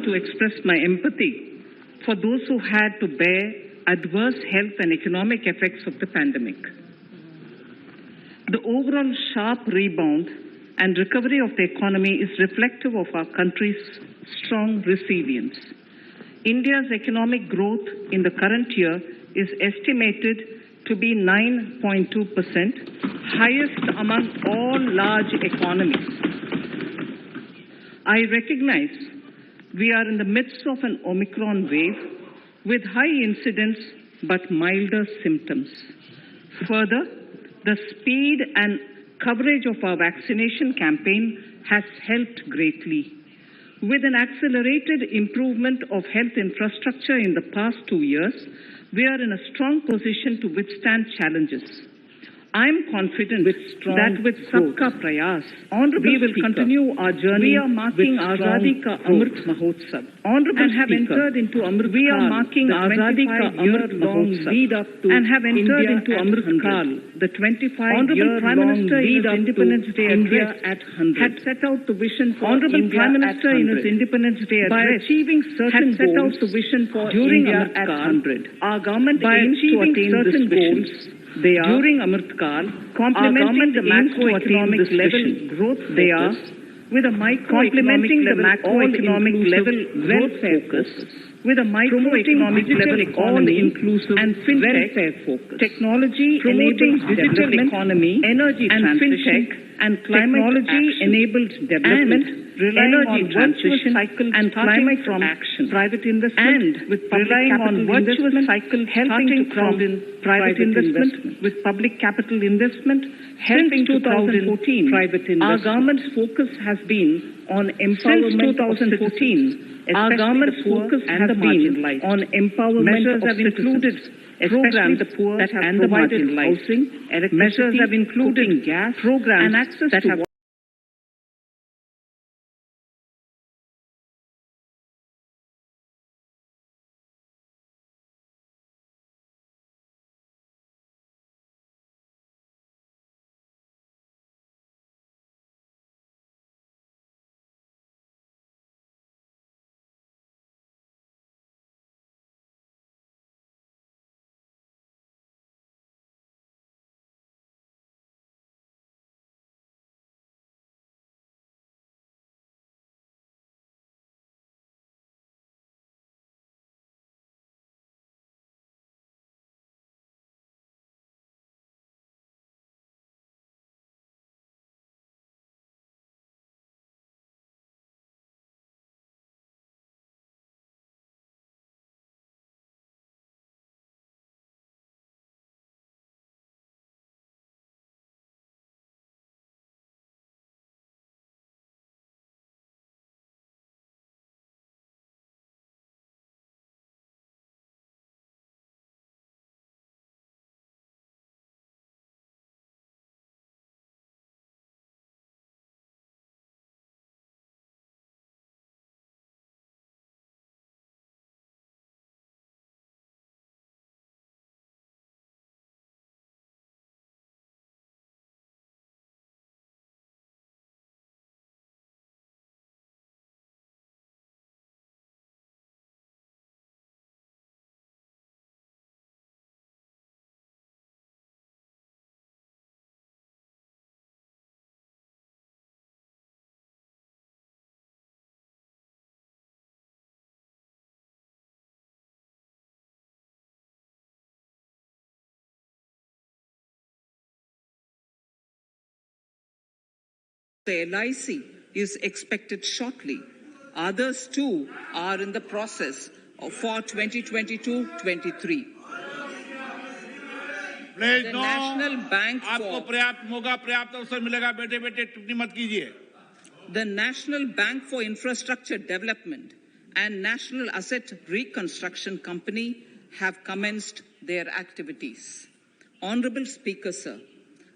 to express my empathy for those who had to bear adverse health and economic effects of the pandemic. The overall sharp rebound and recovery of the economy is reflective of our country's strong resilience. India's economic growth in the current year is estimated to be 9.2%, highest among all large economies. I recognize we are in the midst of an Omicron wave with high incidence but milder symptoms. Further, the speed and coverage of our vaccination campaign has helped greatly. With an accelerated improvement of health infrastructure in the past 2 years, we are in a strong position to withstand challenges. I am confident that with Sabka Prayas, we will continue our journey. We are marking Azadi Ka Amrit Mahotsav and have entered into Amrit Kal. We are marking Azadi Ka Amrit Mahotsav lead up to and have entered into Amrit Kal, the 25-year Prime Minister lead up Independence Day India at 100 had set out the vision for Honorable Prime Minister in his Independence Day address by achieving certain goals set out the vision for during India at 100. Our government aims to attain certain goals. They are during Amrit Kal, complementing the macroeconomic level growth they are with a microeconomic level welfare focus, with a microeconomic level all-inclusive and welfare focus, technology promoting digital economy, energy and fintech and climate-enabled development, relying on transition and climate from action, private investment, and with relying on virtuous cycle helping to crowd in private investment, with public capital investment helping to crowd in private investment. Our government's focus has been on empowerment of citizens. Our government's focus has been on empowerment measures of have included programs the poor that have provided housing, measures have included gas programs and access that have the LIC is expected shortly. Others too are in the process for 2022-23. The National Bank आपको पर्याप्त मौका पर्याप्त अवसर मिलेगा बेटे बेटे टिप्पणी मत कीजिए. The National Bank for Infrastructure Development and National Asset Reconstruction Company have commenced their activities. Honorable Speaker, sir,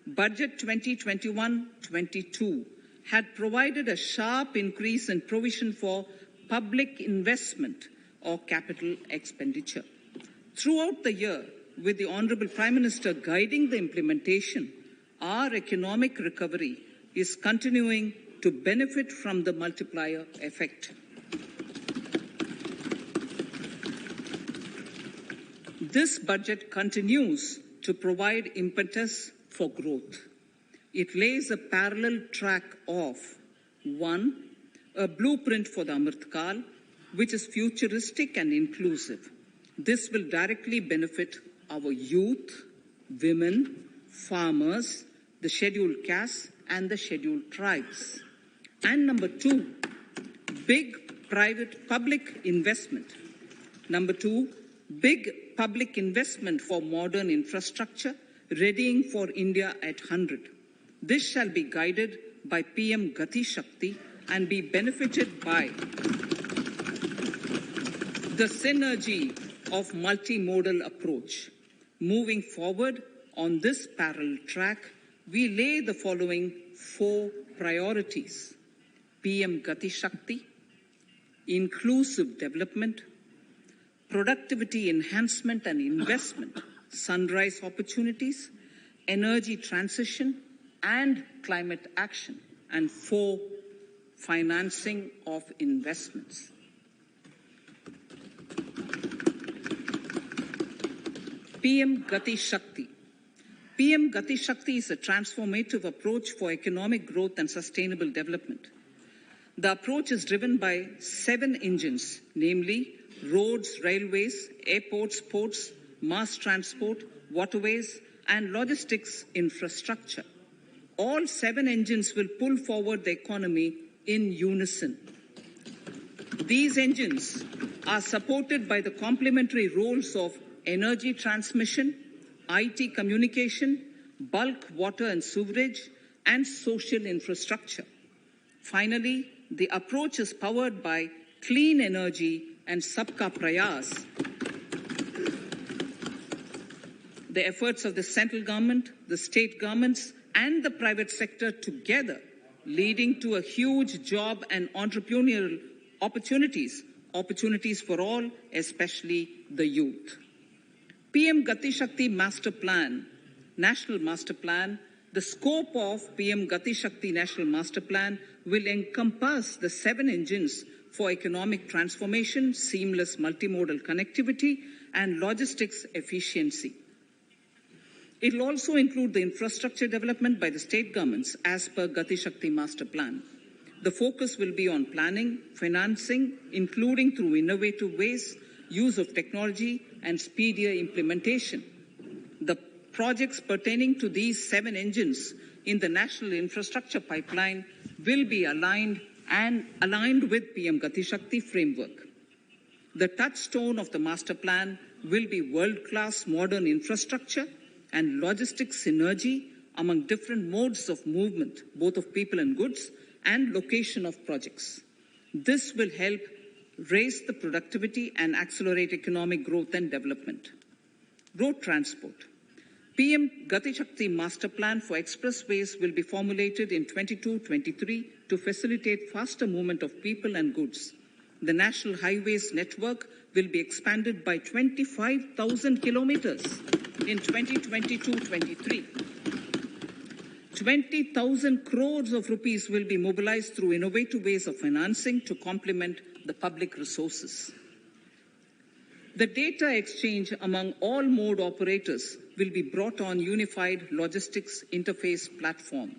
Budget 2021-22 had provided a sharp increase in provision for public investment or capital expenditure. Throughout the year, with the Honorable Prime Minister guiding the implementation, our economic recovery is continuing to benefit from the multiplier effect. This budget continues to provide impetus for growth. It lays a parallel track of 1. A blueprint for the Amrit Kal, which is futuristic and inclusive. This will directly benefit our youth, women, farmers, the scheduled castes, and the scheduled tribes. And number 2, big public investment. Number 2, big public investment for modern infrastructure, readying for India at 100. This shall be guided by PM Gati Shakti and be benefited by the synergy of multimodal approach. Moving forward on this parallel track, we lay the following 4 priorities: PM Gati Shakti, inclusive development, productivity enhancement and investment, sunrise opportunities, energy transition, and climate action, and 4, financing of investments. PM Gati Shakti. PM Gati Shakti is a transformative approach for economic growth and sustainable development. The approach is driven by 7 engines, namely roads, railways, airports, ports, mass transport, waterways, and logistics infrastructure. All 7 engines will pull forward the economy in unison. These engines are supported by the complementary roles of energy transmission, IT communication, bulk water and sewerage, and social infrastructure. Finally, the approach is powered by clean energy and Sabka Prayas, the efforts of the central government, the state governments, and the private sector together, leading to a huge job and entrepreneurial opportunities for all, especially the youth. PM Gati Shakti Master Plan, National Master Plan. The scope of PM Gati Shakti National Master Plan will encompass the 7 engines for economic transformation, seamless multimodal connectivity, and logistics efficiency. It will also include the infrastructure development by the state governments as per Gati Shakti Master Plan. The focus will be on planning, financing, including through innovative ways, use of technology, and speedier implementation. The projects pertaining to these 7 engines in the national infrastructure pipeline will be aligned with PM Gati Shakti framework. The touchstone of the master plan will be world-class modern infrastructure and logistics synergy among different modes of movement, both of people and goods, and location of projects. This will help raise the productivity and accelerate economic growth and development. Road transport. PM Gati Shakti Master Plan for expressways will be formulated in 22-23 to facilitate faster movement of people and goods. The National Highways network will be expanded by 25,000 kilometers in 2022-23. 20,000 crores of rupees will be mobilized through innovative ways of financing to complement the public resources. The data exchange among all mode operators will be brought on unified logistics interface platform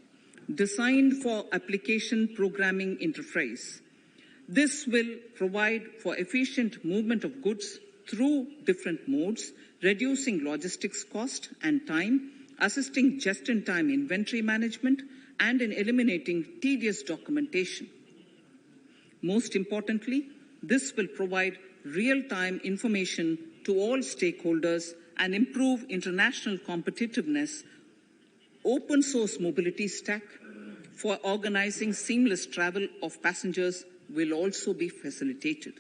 designed for application programming interface. This will provide for efficient movement of goods through different modes, reducing logistics cost and time, assisting just-in-time inventory management, and in eliminating tedious documentation. Most importantly, this will provide real-time information to all stakeholders and improve international competitiveness. Open source mobility stack for organizing seamless travel of passengers will also be facilitated.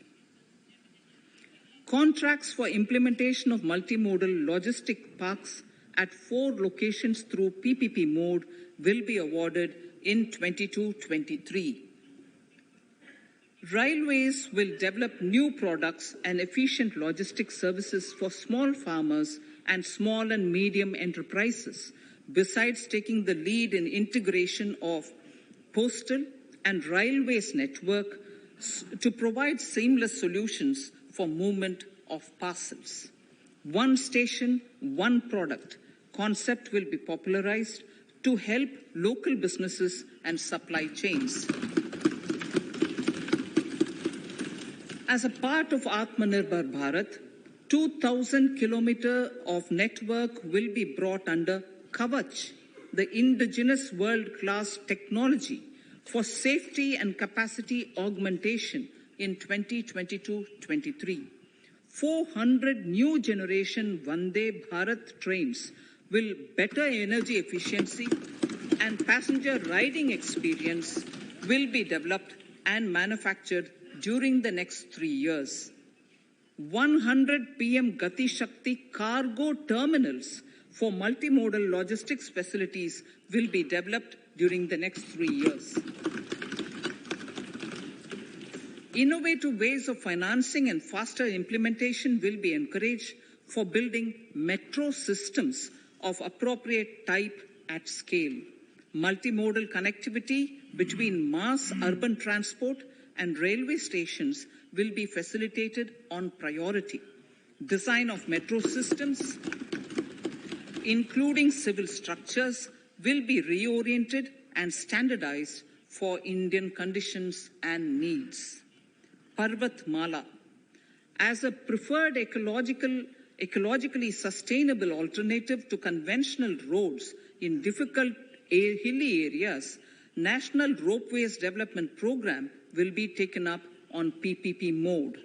Contracts for implementation of multimodal logistic parks at 4 locations through PPP mode will be awarded in 22-23. Railways will develop new products and efficient logistics services for small farmers and small and medium enterprises, besides taking the lead in integration of postal and railways network to provide seamless solutions for movement of parcels. one station, one product concept will be popularized to help local businesses and supply chains. As a part of Atmanirbhar Bharat, 2,000 kilometers of network will be brought under Kavach, the indigenous world-class technology for safety and capacity augmentation in 2022-23. 400 new generation Vande Bharat trains will better energy efficiency and passenger riding experience will be developed and manufactured during the next 3 years. 100 PM Gati Shakti cargo terminals for multimodal logistics facilities will be developed during the next 3 years. Innovative ways of financing and faster implementation will be encouraged for building metro systems of appropriate type at scale. Multimodal connectivity between mass urban transport and railway stations will be facilitated on priority. Design of metro systems, including civil structures, will be reoriented and standardized for Indian conditions and needs. Parvat Mala, as a preferred ecologically sustainable alternative to conventional roads in difficult hilly areas, National Ropeways Development Program will be taken up on PPP mode.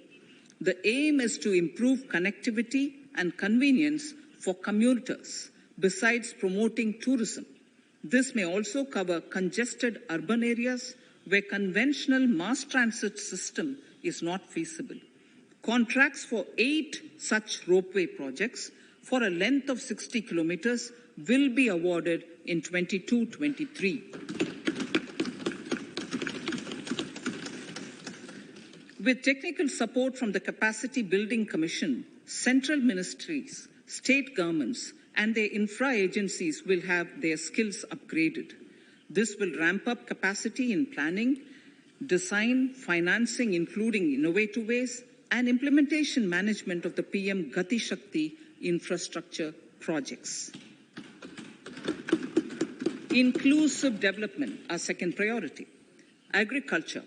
The aim is to improve connectivity and convenience for commuters, besides promoting tourism. This may also cover congested urban areas where conventional mass transit system is not feasible. Contracts for 8 such ropeway projects for a length of 60 kilometers will be awarded in 22-23. With technical support from the Capacity Building Commission, central ministries, state governments, and their infra agencies will have their skills upgraded. This will ramp up capacity in planning, design, financing, including innovative ways, and implementation management of the PM Gati Shakti infrastructure projects. Inclusive development, our second priority. Agriculture.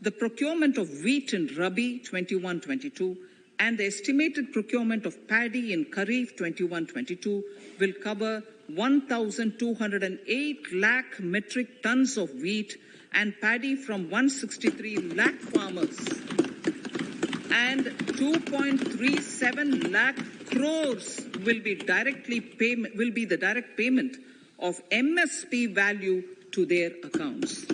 The procurement of wheat in Rabi 21-22 and the estimated procurement of paddy in Kharif 21-22 will cover 1,208 lakh metric tons of wheat and paddy from 163 lakh farmers, and 2.37 lakh crores will be the direct payment of MSP value to their accounts.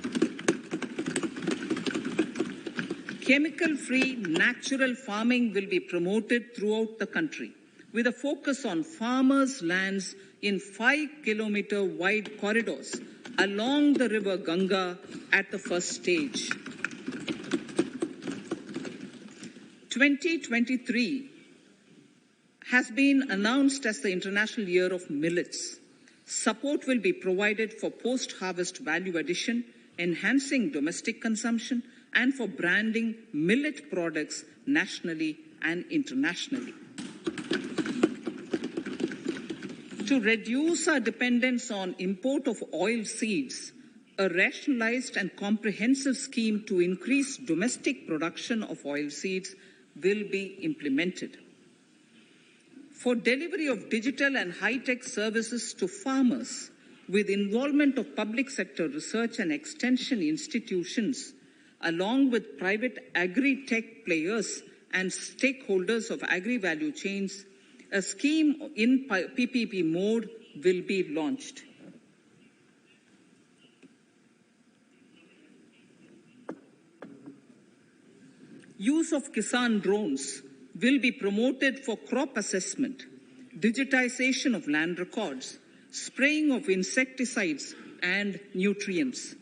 Chemical-free natural farming will be promoted throughout the country with a focus on farmers' lands in 5-kilometer wide corridors along the river Ganga at the first stage. 2023 has been announced as the International Year of Millets. Support will be provided for post-harvest value addition, enhancing domestic consumption, and for branding millet products nationally and internationally. To reduce our dependence on import of oil seeds, a rationalized and comprehensive scheme to increase domestic production of oil seeds will be implemented. For delivery of digital and high-tech services to farmers, with involvement of public sector research and extension institutions, along with private agri-tech players and stakeholders of agri-value chains, a scheme in PPP mode will be launched. Use of Kisan drones will be promoted for crop assessment, digitization of land records, spraying of insecticides and nutrients.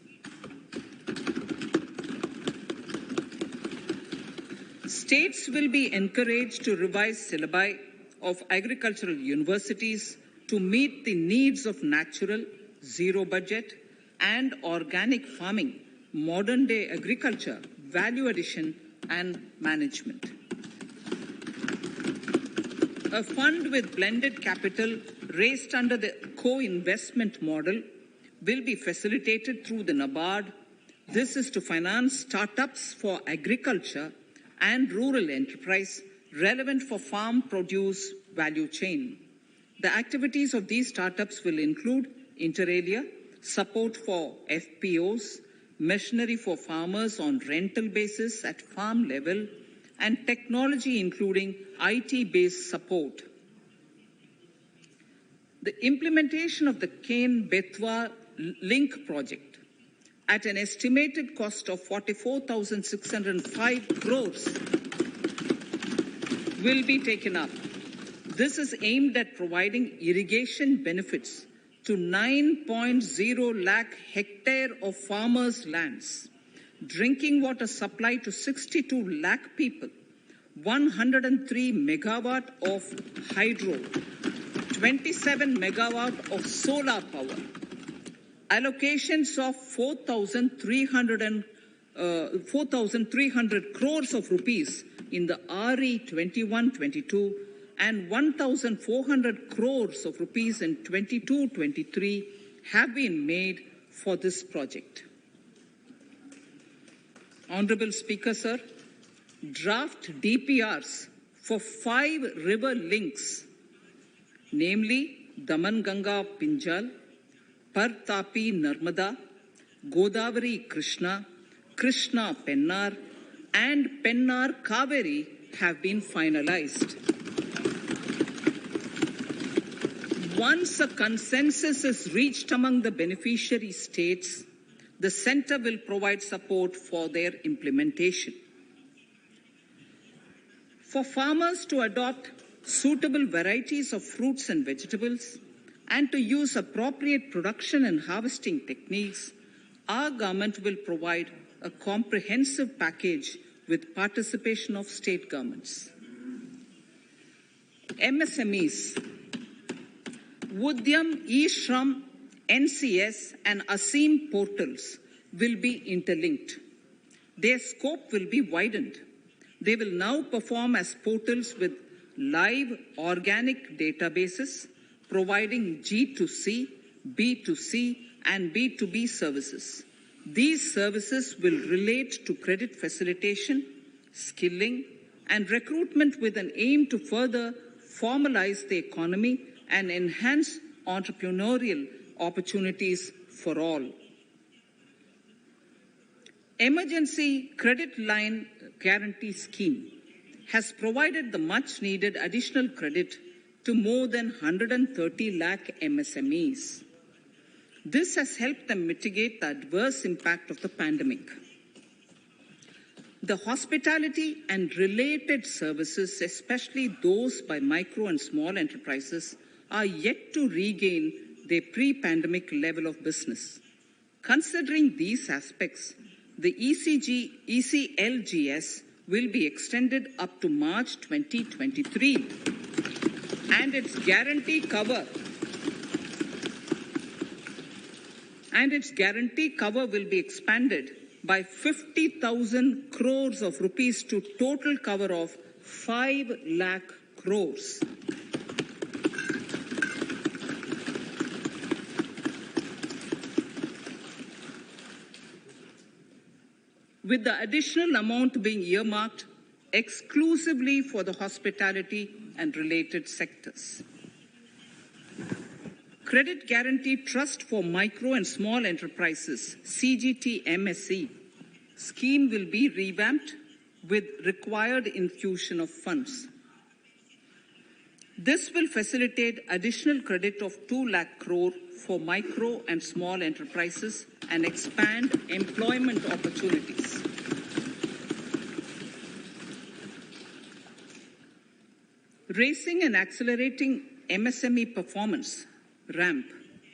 States will be encouraged to revise syllabi of agricultural universities to meet the needs of natural, zero budget, and organic farming, modern day agriculture, value addition, and management. A fund with blended capital raised under the co-investment model will be facilitated through the NABARD. This is to finance startups for agriculture and rural enterprise relevant for farm produce value chain. The activities of these startups will include inter alia, support for FPOs, machinery for farmers on rental basis at farm level, and technology including IT-based support. The implementation of the Kane-Betwa link project at an estimated cost of 44,605 crores will be taken up. This is aimed at providing irrigation benefits to 9.0 lakh hectare of farmers' lands, drinking water supply to 62 lakh people, 103 megawatt of hydro, 27 megawatt of solar power, allocations of 4,300 crores of rupees in the RE 21-22 and 1,400 crores of rupees in 22-23 have been made for this project. Honorable Speaker, sir, draft DPRs for 5 river links, namely Daman-Ganga Pinjal, Par-Tapi Narmada, Godavari Krishna, Krishna Pennar, and Pennar Kaveri have been finalized. Once a consensus is reached among the beneficiary states, the Centre will provide support for their implementation. For farmers to adopt suitable varieties of fruits and vegetables and to use appropriate production and harvesting techniques, our government will provide a comprehensive package with participation of state governments. MSMEs, Udyam, eShram, NCS and ASEEM portals will be interlinked. Their scope will be widened. They will now perform as portals with live organic databases, providing G2C, B2C, and B2B services. These services will relate to credit facilitation, skilling, and recruitment with an aim to further formalize the economy and enhance entrepreneurial opportunities for all. Emergency Credit Line Guarantee Scheme has provided the much-needed additional credit to more than 130 lakh MSMEs. This has helped them mitigate the adverse impact of the pandemic. The hospitality and related services, especially those by micro and small enterprises, are yet to regain their pre-pandemic level of business. Considering these aspects, the ECLGS will be extended up to March 2023, and its guarantee cover will be expanded by 50,000 crores of rupees to total cover of 5 lakh crores. With the additional amount being earmarked exclusively for the hospitality and related sectors. Credit Guarantee Trust for Micro and Small Enterprises, CGT-MSE, scheme will be revamped with required infusion of funds. This will facilitate additional credit of 2 lakh crore for micro and small enterprises and expand employment opportunities. Raising and accelerating MSME performance, RAMP,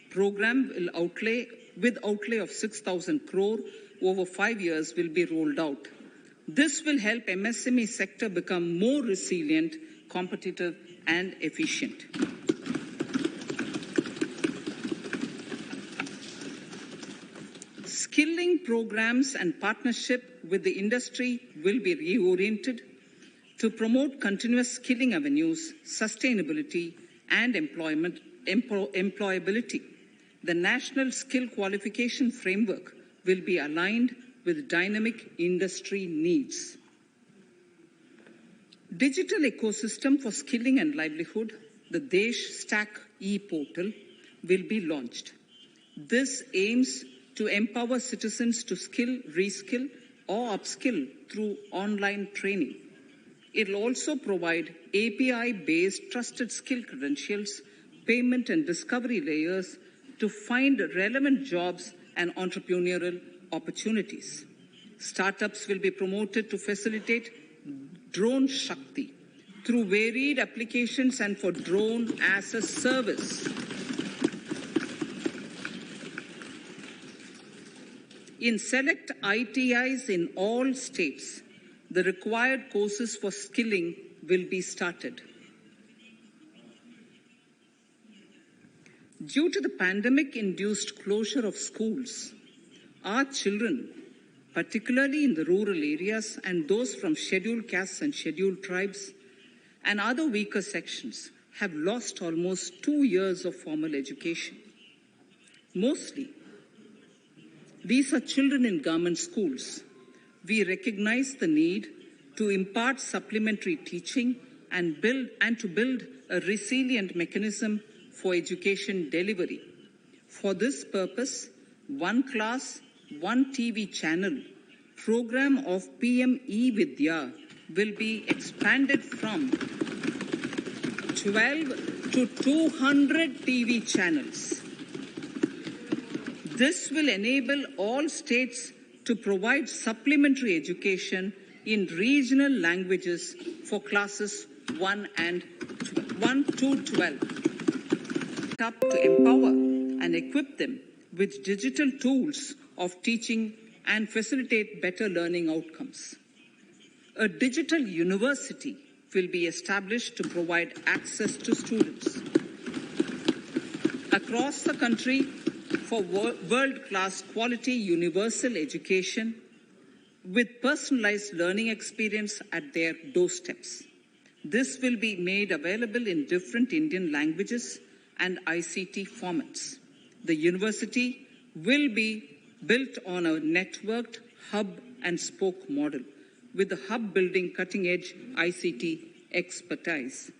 program will outlay of 6,000 crore over 5 years will be rolled out. This will help MSME sector become more resilient, competitive, and efficient. Skilling programs and partnership with the industry will be reoriented. To promote continuous skilling avenues, sustainability, and employability, the National Skill Qualification Framework will be aligned with dynamic industry needs. Digital ecosystem for skilling and livelihood, the Desh Stack e-portal, will be launched. This aims to empower citizens to skill, reskill, or upskill through online training. It will also provide API-based trusted skill credentials, payment and discovery layers to find relevant jobs and entrepreneurial opportunities. Startups will be promoted to facilitate Drone Shakti through varied applications and for drone as a service. In select ITIs in all states, the required courses for skilling will be started. Due to the pandemic-induced closure of schools, our children, particularly in the rural areas and those from scheduled castes and scheduled tribes and other weaker sections, have lost almost 2 years of formal education. Mostly, these are children in government schools. We recognize the need to impart supplementary teaching and to build a resilient mechanism for education delivery. For this purpose, One Class, One TV channel program of PM E-Vidya will be expanded from 12 to 200 TV channels. This will enable all states to provide supplementary education in regional languages for classes 1 to 12. Up to empower and equip them with digital tools of teaching and facilitate better learning outcomes. A digital university will be established to provide access to students across the country for world-class quality universal education with personalized learning experience at their doorsteps. This will be made available in different Indian languages and ICT formats. The university will be built on a networked hub and spoke model, with the hub building cutting-edge ICT expertise.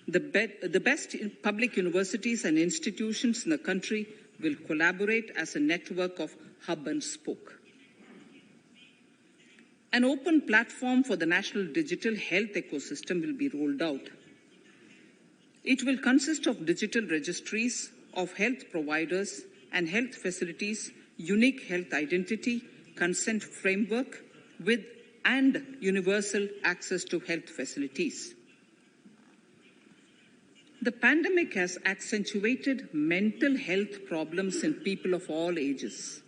The best public universities and institutions in the country will collaborate as a network of hub and spoke. An open platform for the national digital health ecosystem will be rolled out. It will consist of digital registries of health providers and health facilities, unique health identity, consent framework, and universal access to health facilities. The pandemic has accentuated mental health problems in people of all ages.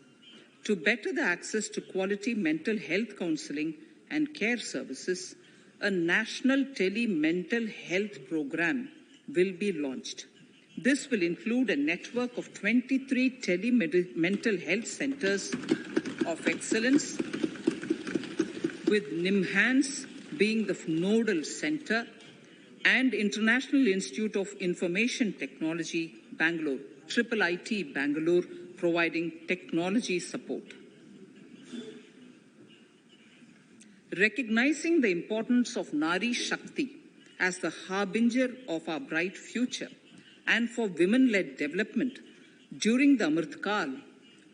To better the access to quality mental health counseling and care services, a national tele-mental health program will be launched. This will include a network of 23 tele-mental health centers of excellence, with NIMHANS being the nodal center, and International Institute of Information Technology, Bangalore, IIIT Bangalore, providing technology support. Recognizing the importance of Nari Shakti as the harbinger of our bright future and for women-led development, during the Amrit Kal,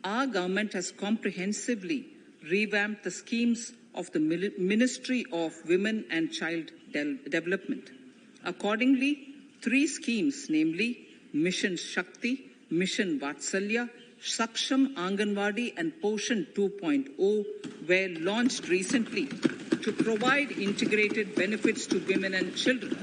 our government has comprehensively revamped the schemes of the Ministry of Women and Child Development. Accordingly, 3 schemes, namely Mission Shakti, Mission Vatsalya, Saksham Anganwadi and Poshan 2.0 were launched recently to provide integrated benefits to women and children.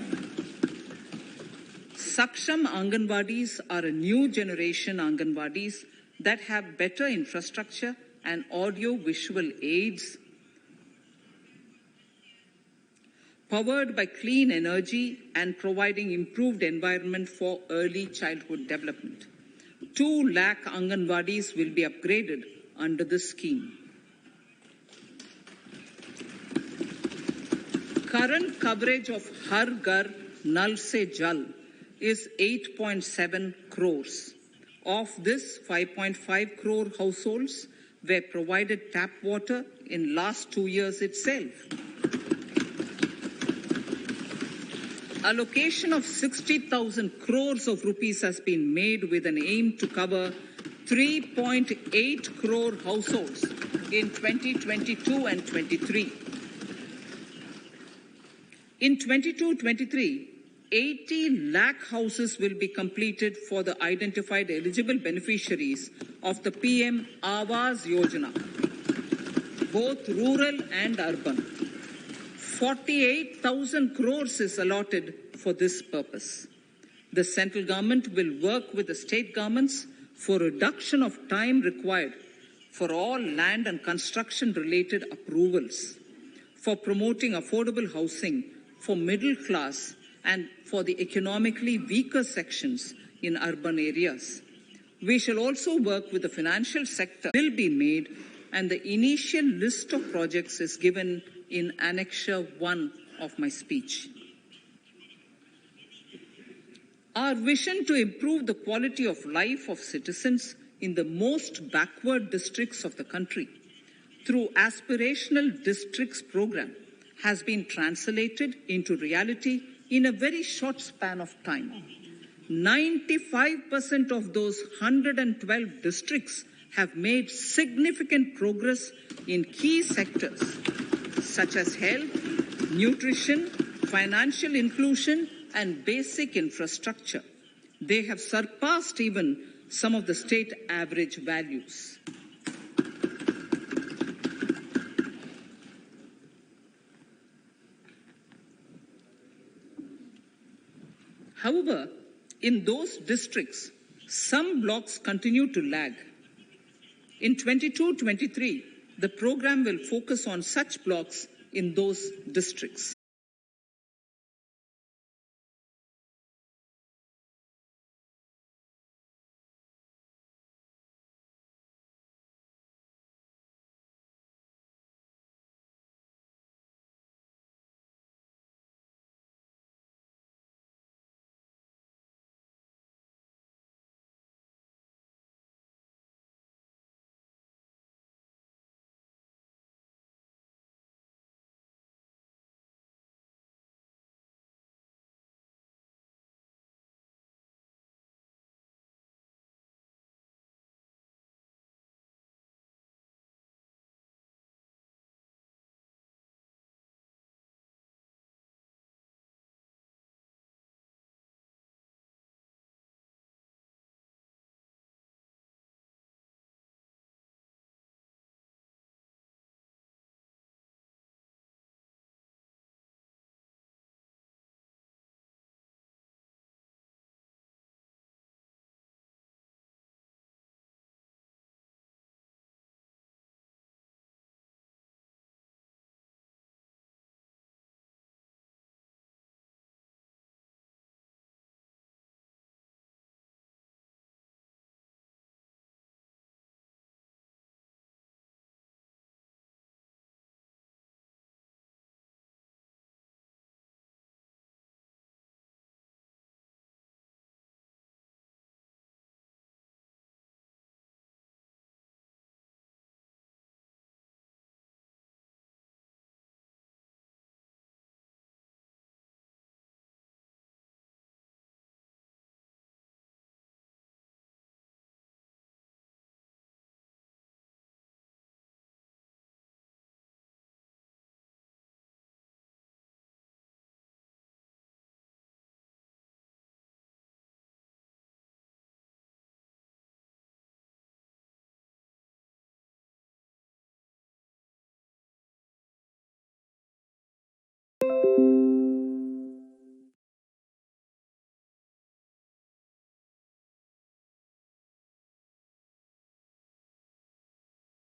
Saksham Anganwadis are a new generation Anganwadis that have better infrastructure and audio-visual aids, powered by clean energy and providing improved environment for early childhood development. 2 lakh Anganwadis will be upgraded under this scheme. current coverage of Har Ghar Nal Se Jal is 8.7 crores. Of this, 5.5 crore households were provided tap water in last 2 years itself. Allocation of 60,000 crores of rupees has been made with an aim to cover 3.8 crore households in 2022 and 23. In 22-23, 80 lakh houses will be completed for the identified eligible beneficiaries of the PM Awas Yojana, both rural and urban. 48,000 crores is allotted for this purpose. The central government will work with the state governments for reduction of time required for all land and construction related approvals, for promoting affordable housing for middle class and for the economically weaker sections in urban areas. We shall also work with the financial sector. Will be made, and the initial list of projects is given in Annexure 1 of my speech. Our vision to improve the quality of life of citizens in the most backward districts of the country through Aspirational Districts program has been translated into reality in a very short span of time. 95% of those 112 districts have made significant progress in key sectors such as health, nutrition, financial inclusion, and basic infrastructure. They have surpassed even some of the state average values. However, in those districts, some blocks continue to lag. In 22-23, the program will focus on such blocks in those districts.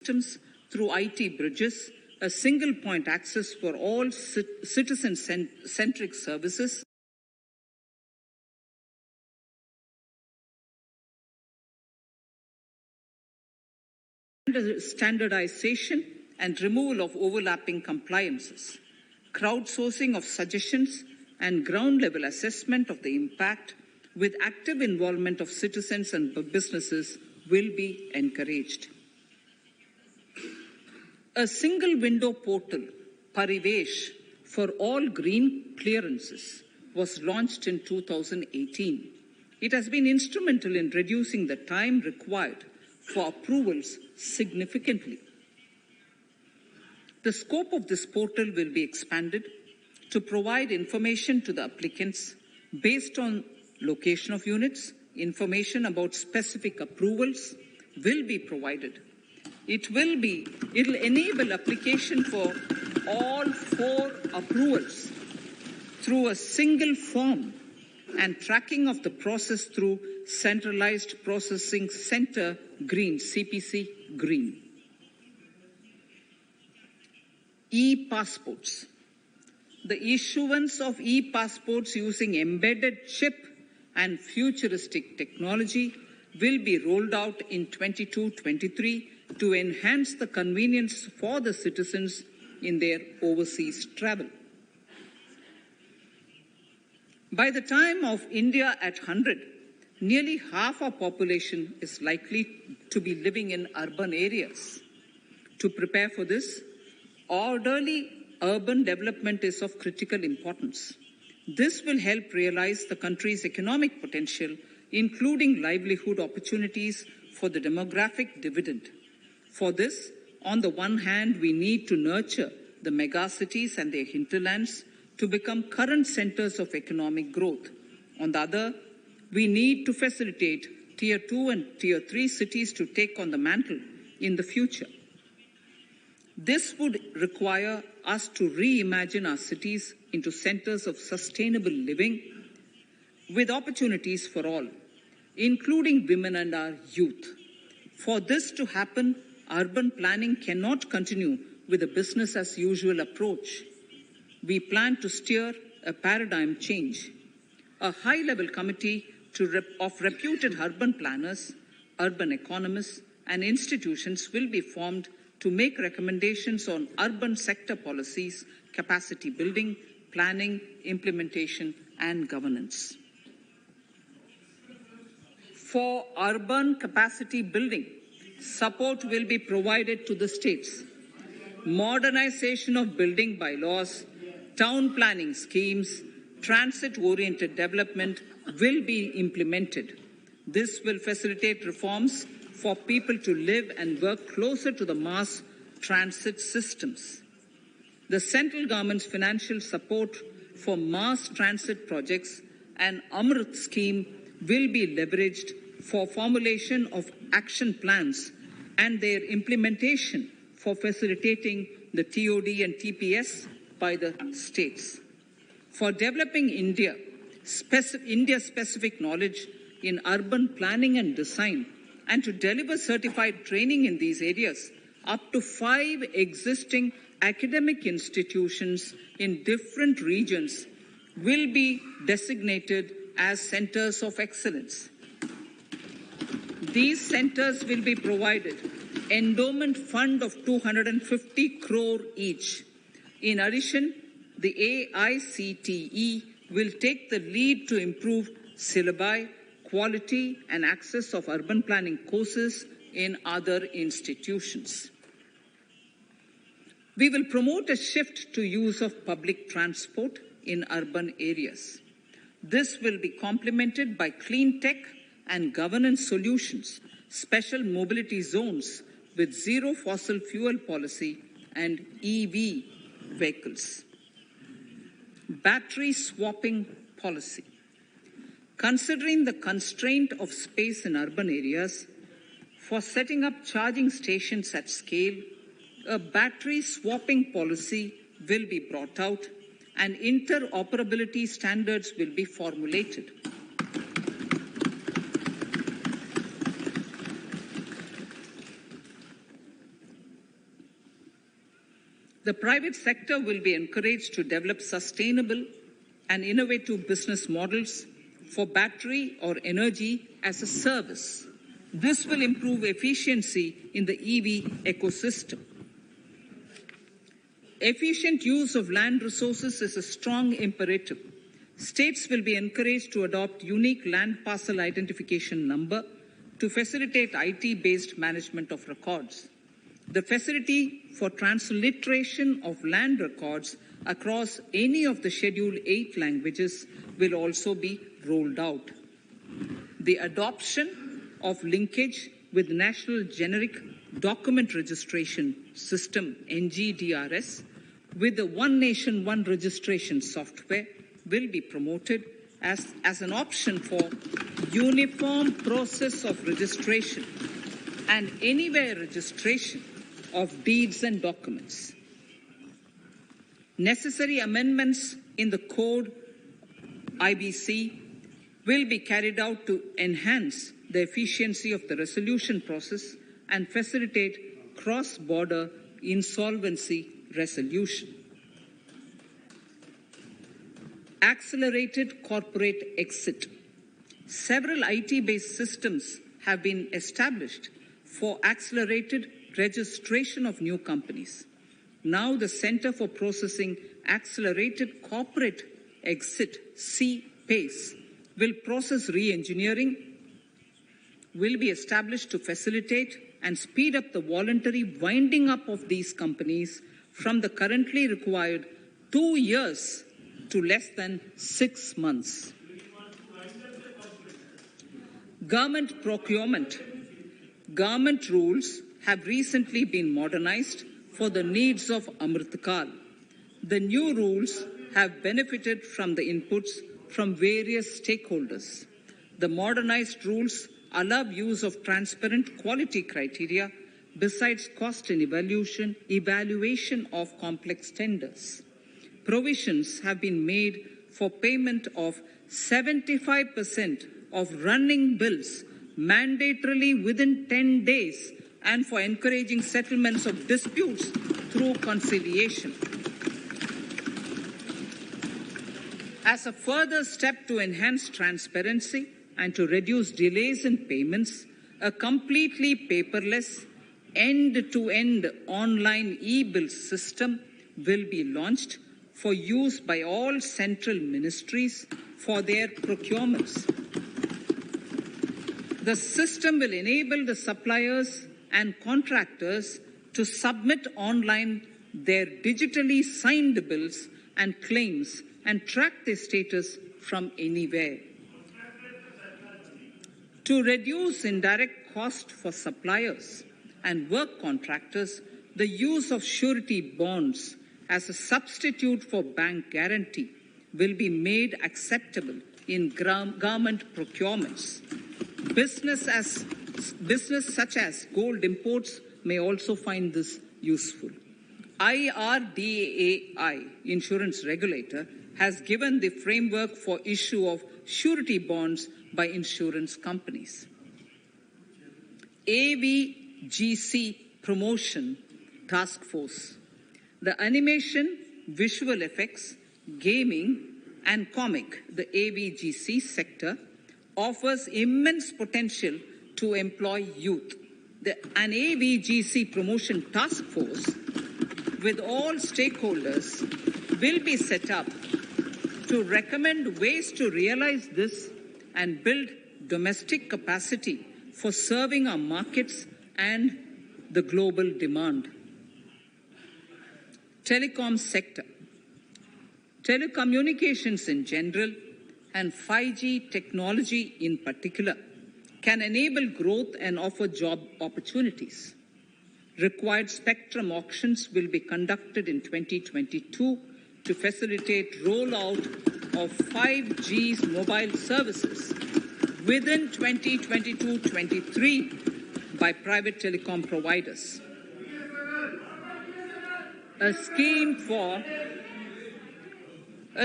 Systems through IT bridges, a single point access for all citizen-centric services, standardization and removal of overlapping compliances. crowdsourcing of suggestions, and ground-level assessment of the impact with active involvement of citizens and businesses will be encouraged. A single window portal, Parivesh, for all green clearances was launched in 2018. It has been instrumental in reducing the time required for approvals significantly. The scope of this portal will be expanded to provide information to the applicants based on location of units. Information about specific approvals will be provided. It will enable application for all 4 approvals through a single form and tracking of the process through Centralized Processing Center Green, CPC Green. E-passports. The issuance of e-passports using embedded chip and futuristic technology will be rolled out in 22-23 to enhance the convenience for the citizens in their overseas travel. By the time of India at 100, nearly half our population is likely to be living in urban areas. To prepare for this, orderly urban development is of critical importance. This will help realize the country's economic potential, including livelihood opportunities for the demographic dividend. For this, on the one hand, we need to nurture the megacities and their hinterlands to become current centers of economic growth. On the other, we need to facilitate Tier 2 and Tier 3 cities to take on the mantle in the future. This would require us to reimagine our cities into centers of sustainable living with opportunities for all, including women and our youth. For this to happen, urban planning cannot continue with a business-as-usual approach. We plan to steer a paradigm change. A high-level committee of reputed urban planners, urban economists, and institutions will be formed to make recommendations on urban sector policies, capacity building, planning, implementation, and governance. For urban capacity building, support will be provided to the states. Modernization of building bylaws, town planning schemes, transit-oriented development will be implemented. This will facilitate reforms for people to live and work closer to the mass transit systems. The central government's financial support for mass transit projects and Amrit scheme will be leveraged for formulation of action plans and their implementation for facilitating the TOD and TPS by the states. For developing India-specific knowledge in urban planning and design, and to deliver certified training in these areas, up to 5 existing academic institutions in different regions will be designated as centers of excellence. These centers will be provided endowment fund of 250 crore each. In addition, the AICTE will take the lead to improve syllabi, quality and access of urban planning courses in other institutions. We will promote a shift to use of public transport in urban areas. This will be complemented by clean tech and governance solutions, special mobility zones with zero fossil fuel policy and EV vehicles. Battery swapping policy. Considering the constraint of space in urban areas, for setting up charging stations at scale, a battery swapping policy will be brought out and interoperability standards will be formulated. The private sector will be encouraged to develop sustainable and innovative business models for battery or energy as a service. This will improve efficiency in the EV ecosystem. Efficient use of land resources is a strong imperative. States will be encouraged to adopt unique land parcel identification number to facilitate IT-based management of records. The facility for transliteration of land records across any of the Schedule 8 languages will also be rolled out. The adoption of linkage with National Generic Document Registration System, NGDRS, with the One Nation, One Registration software will be promoted as an option for uniform process of registration and anywhere registration of deeds and documents. Necessary amendments in the code IBC will be carried out to enhance the efficiency of the resolution process and facilitate cross-border insolvency resolution. Accelerated corporate exit. Several IT-based systems have been established for accelerated registration of new companies. Now the Center for Processing Accelerated Corporate Exit, CPACE, will process re-engineering, will be established to facilitate and speed up the voluntary winding up of these companies from the currently required 2 years to less than 6 months. Government procurement. Government rules have recently been modernized for the needs of Amritkal. The new rules have benefited from the inputs from various stakeholders. The modernized rules allow use of transparent quality criteria besides cost and evaluation of complex tenders. Provisions have been made for payment of 75% of running bills mandatorily within 10 days and for encouraging settlements of disputes through conciliation. As a further step to enhance transparency and to reduce delays in payments, a completely paperless, end-to-end online e-bill system will be launched for use by all central ministries for their procurements. The system will enable the suppliers and contractors to submit online their digitally signed bills and claims and track their status from anywhere. To reduce indirect cost for suppliers and work contractors, the use of surety bonds as a substitute for bank guarantee will be made acceptable in government procurements. Business such as gold imports may also find this useful. IRDAI, insurance regulator, has given the framework for issue of surety bonds by insurance companies. AVGC Promotion Task Force. The animation, visual effects, gaming, and comic, the AVGC sector, offers immense potential to employ youth. An AVGC Promotion Task Force with all stakeholders will be set up to recommend ways to realize this and build domestic capacity for serving our markets and the global demand. Telecom sector. Telecommunications in general and 5G technology in particular can enable growth and offer job opportunities. Required spectrum auctions will be conducted in 2022 to facilitate rollout of 5G's mobile services within 2022-23 by private telecom providers. A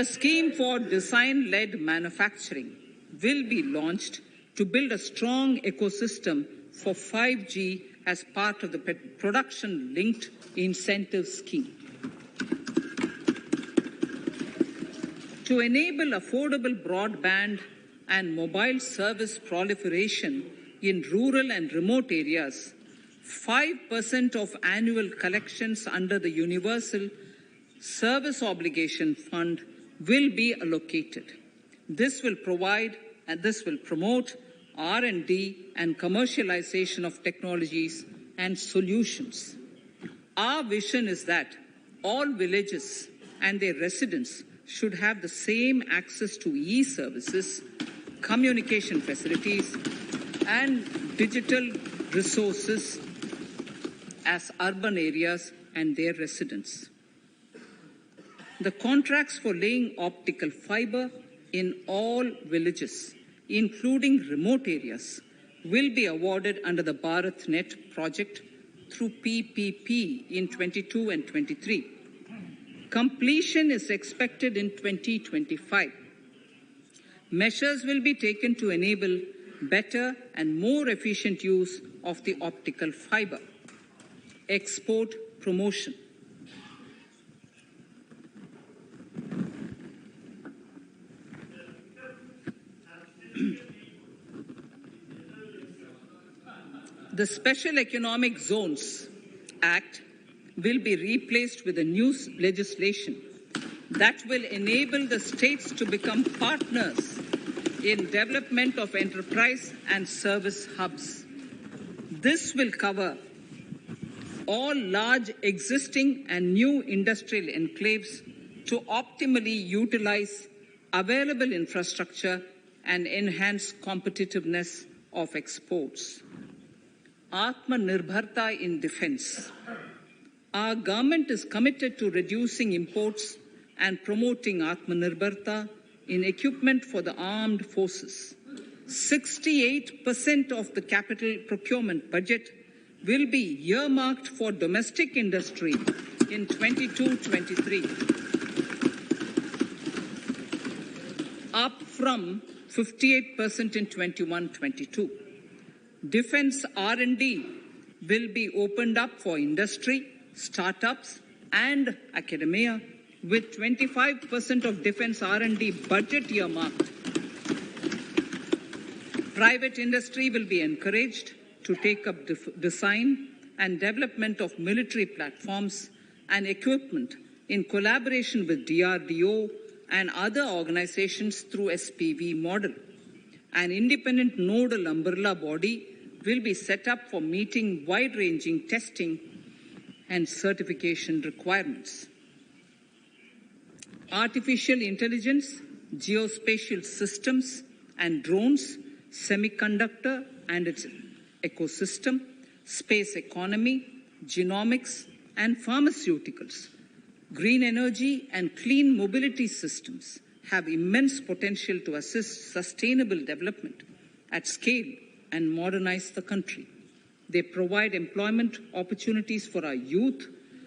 scheme for design-led manufacturing will be launched to build a strong ecosystem for 5G as part of the production-linked incentive scheme. To enable affordable broadband and mobile service proliferation in rural and remote areas, 5% of annual collections under the Universal Service Obligation Fund will be allocated. This will promote R&D and commercialization of technologies and solutions. Our vision is that all villages and their residents should have the same access to e-services, communication facilities, and digital resources as urban areas and their residents. The contracts for laying optical fiber in all villages, including remote areas, will be awarded under the BharatNet project through PPP in 22 and 23. Completion is expected in 2025. Measures will be taken to enable better and more efficient use of the optical fiber. Export promotion. The Special Economic Zones Act will be replaced with a new legislation that will enable the states to become partners in development of enterprise and service hubs. This will cover all large existing and new industrial enclaves to optimally utilize available infrastructure and enhance competitiveness of exports. Atmanirbharta in defense. Our government is committed to reducing imports and promoting Atmanirbharta in equipment for the armed forces. 68% of the capital procurement budget will be earmarked for domestic industry in 22-23, up from 58% in 21-22. Defense R&D will be opened up for industry, startups, and academia, with 25% of defense R&D budget earmarked. Private industry will be encouraged to take up design and development of military platforms and equipment in collaboration with DRDO and other organizations through SPV model. An independent nodal umbrella body will be set up for meeting wide-ranging testing and certification requirements. Artificial intelligence, geospatial systems and drones, semiconductor and its ecosystem, space economy, genomics and pharmaceuticals, green energy and clean mobility systems have immense potential to assist sustainable development at scale and modernize the country. They provide employment opportunities for our youth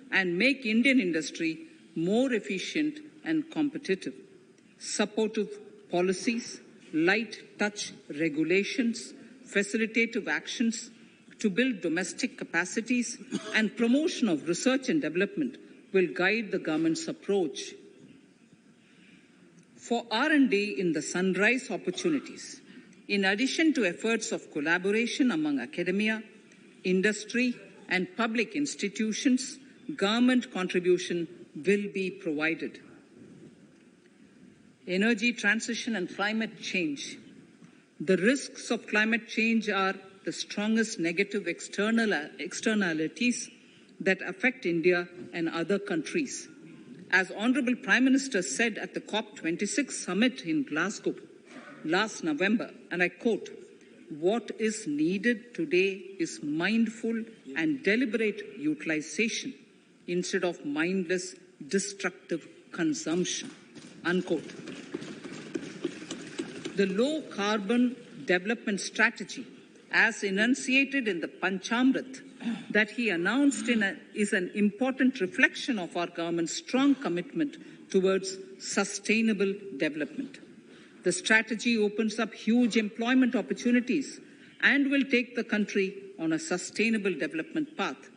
and make Indian industry more efficient and competitive. Supportive policies, light touch regulations, facilitative actions to build domestic capacities and promotion of research and development will guide the government's approach. For R&D in the sunrise opportunities, in addition to efforts of collaboration among academia, industry and public institutions, government contribution will be provided. Energy transition and climate change. The risks of climate change are the strongest negative externalities that affect India and other countries. As Honorable Prime Minister said at the COP26 summit in Glasgow last November, and I quote, "What is needed today is mindful and deliberate utilization instead of mindless, destructive consumption," unquote. The low-carbon development strategy, as enunciated in the Panchamrit that he announced is an important reflection of our government's strong commitment towards sustainable development. The strategy opens up huge employment opportunities and will take the country on a sustainable development path.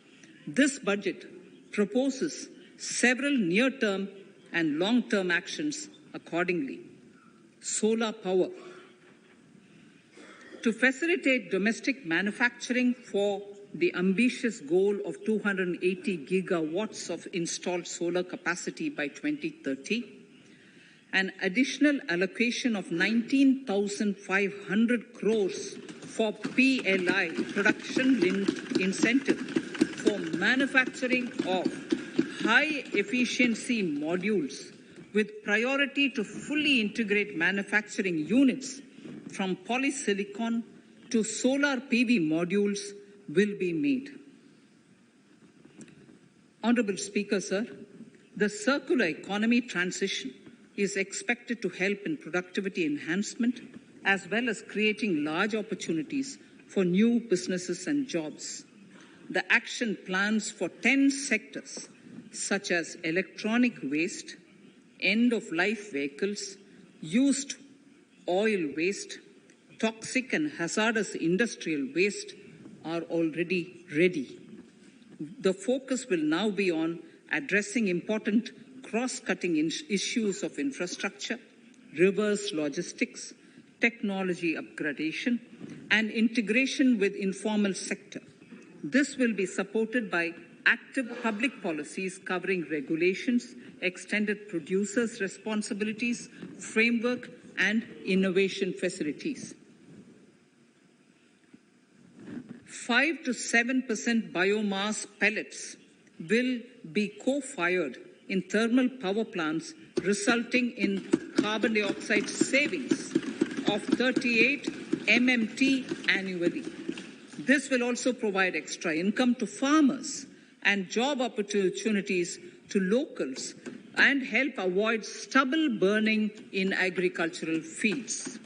This budget proposes several near-term and long-term actions accordingly. Solar power. To facilitate domestic manufacturing for the ambitious goal of 280 gigawatts of installed solar capacity by 2030, an additional allocation of 19,500 crores for PLI, production-linked incentive, for manufacturing of high-efficiency modules with priority to fully integrate manufacturing units from polysilicon to solar PV modules will be made. Honorable Speaker, sir, the circular economy transition is expected to help in productivity enhancement as well as creating large opportunities for new businesses and jobs. The action plans for 10 sectors such as electronic waste, end-of-life vehicles, used oil waste, toxic and hazardous industrial waste are already ready. The focus will now be on addressing important cross-cutting issues of infrastructure, reverse logistics, technology upgradation, and integration with informal sector. This will be supported by active public policies covering regulations, extended producers' responsibilities, framework, and innovation facilities. 5 to 7% biomass pellets will be co-fired in thermal power plants, resulting in carbon dioxide savings of 38 MMT annually. This will also provide extra income to farmers and job opportunities to locals and help avoid stubble burning in agricultural fields.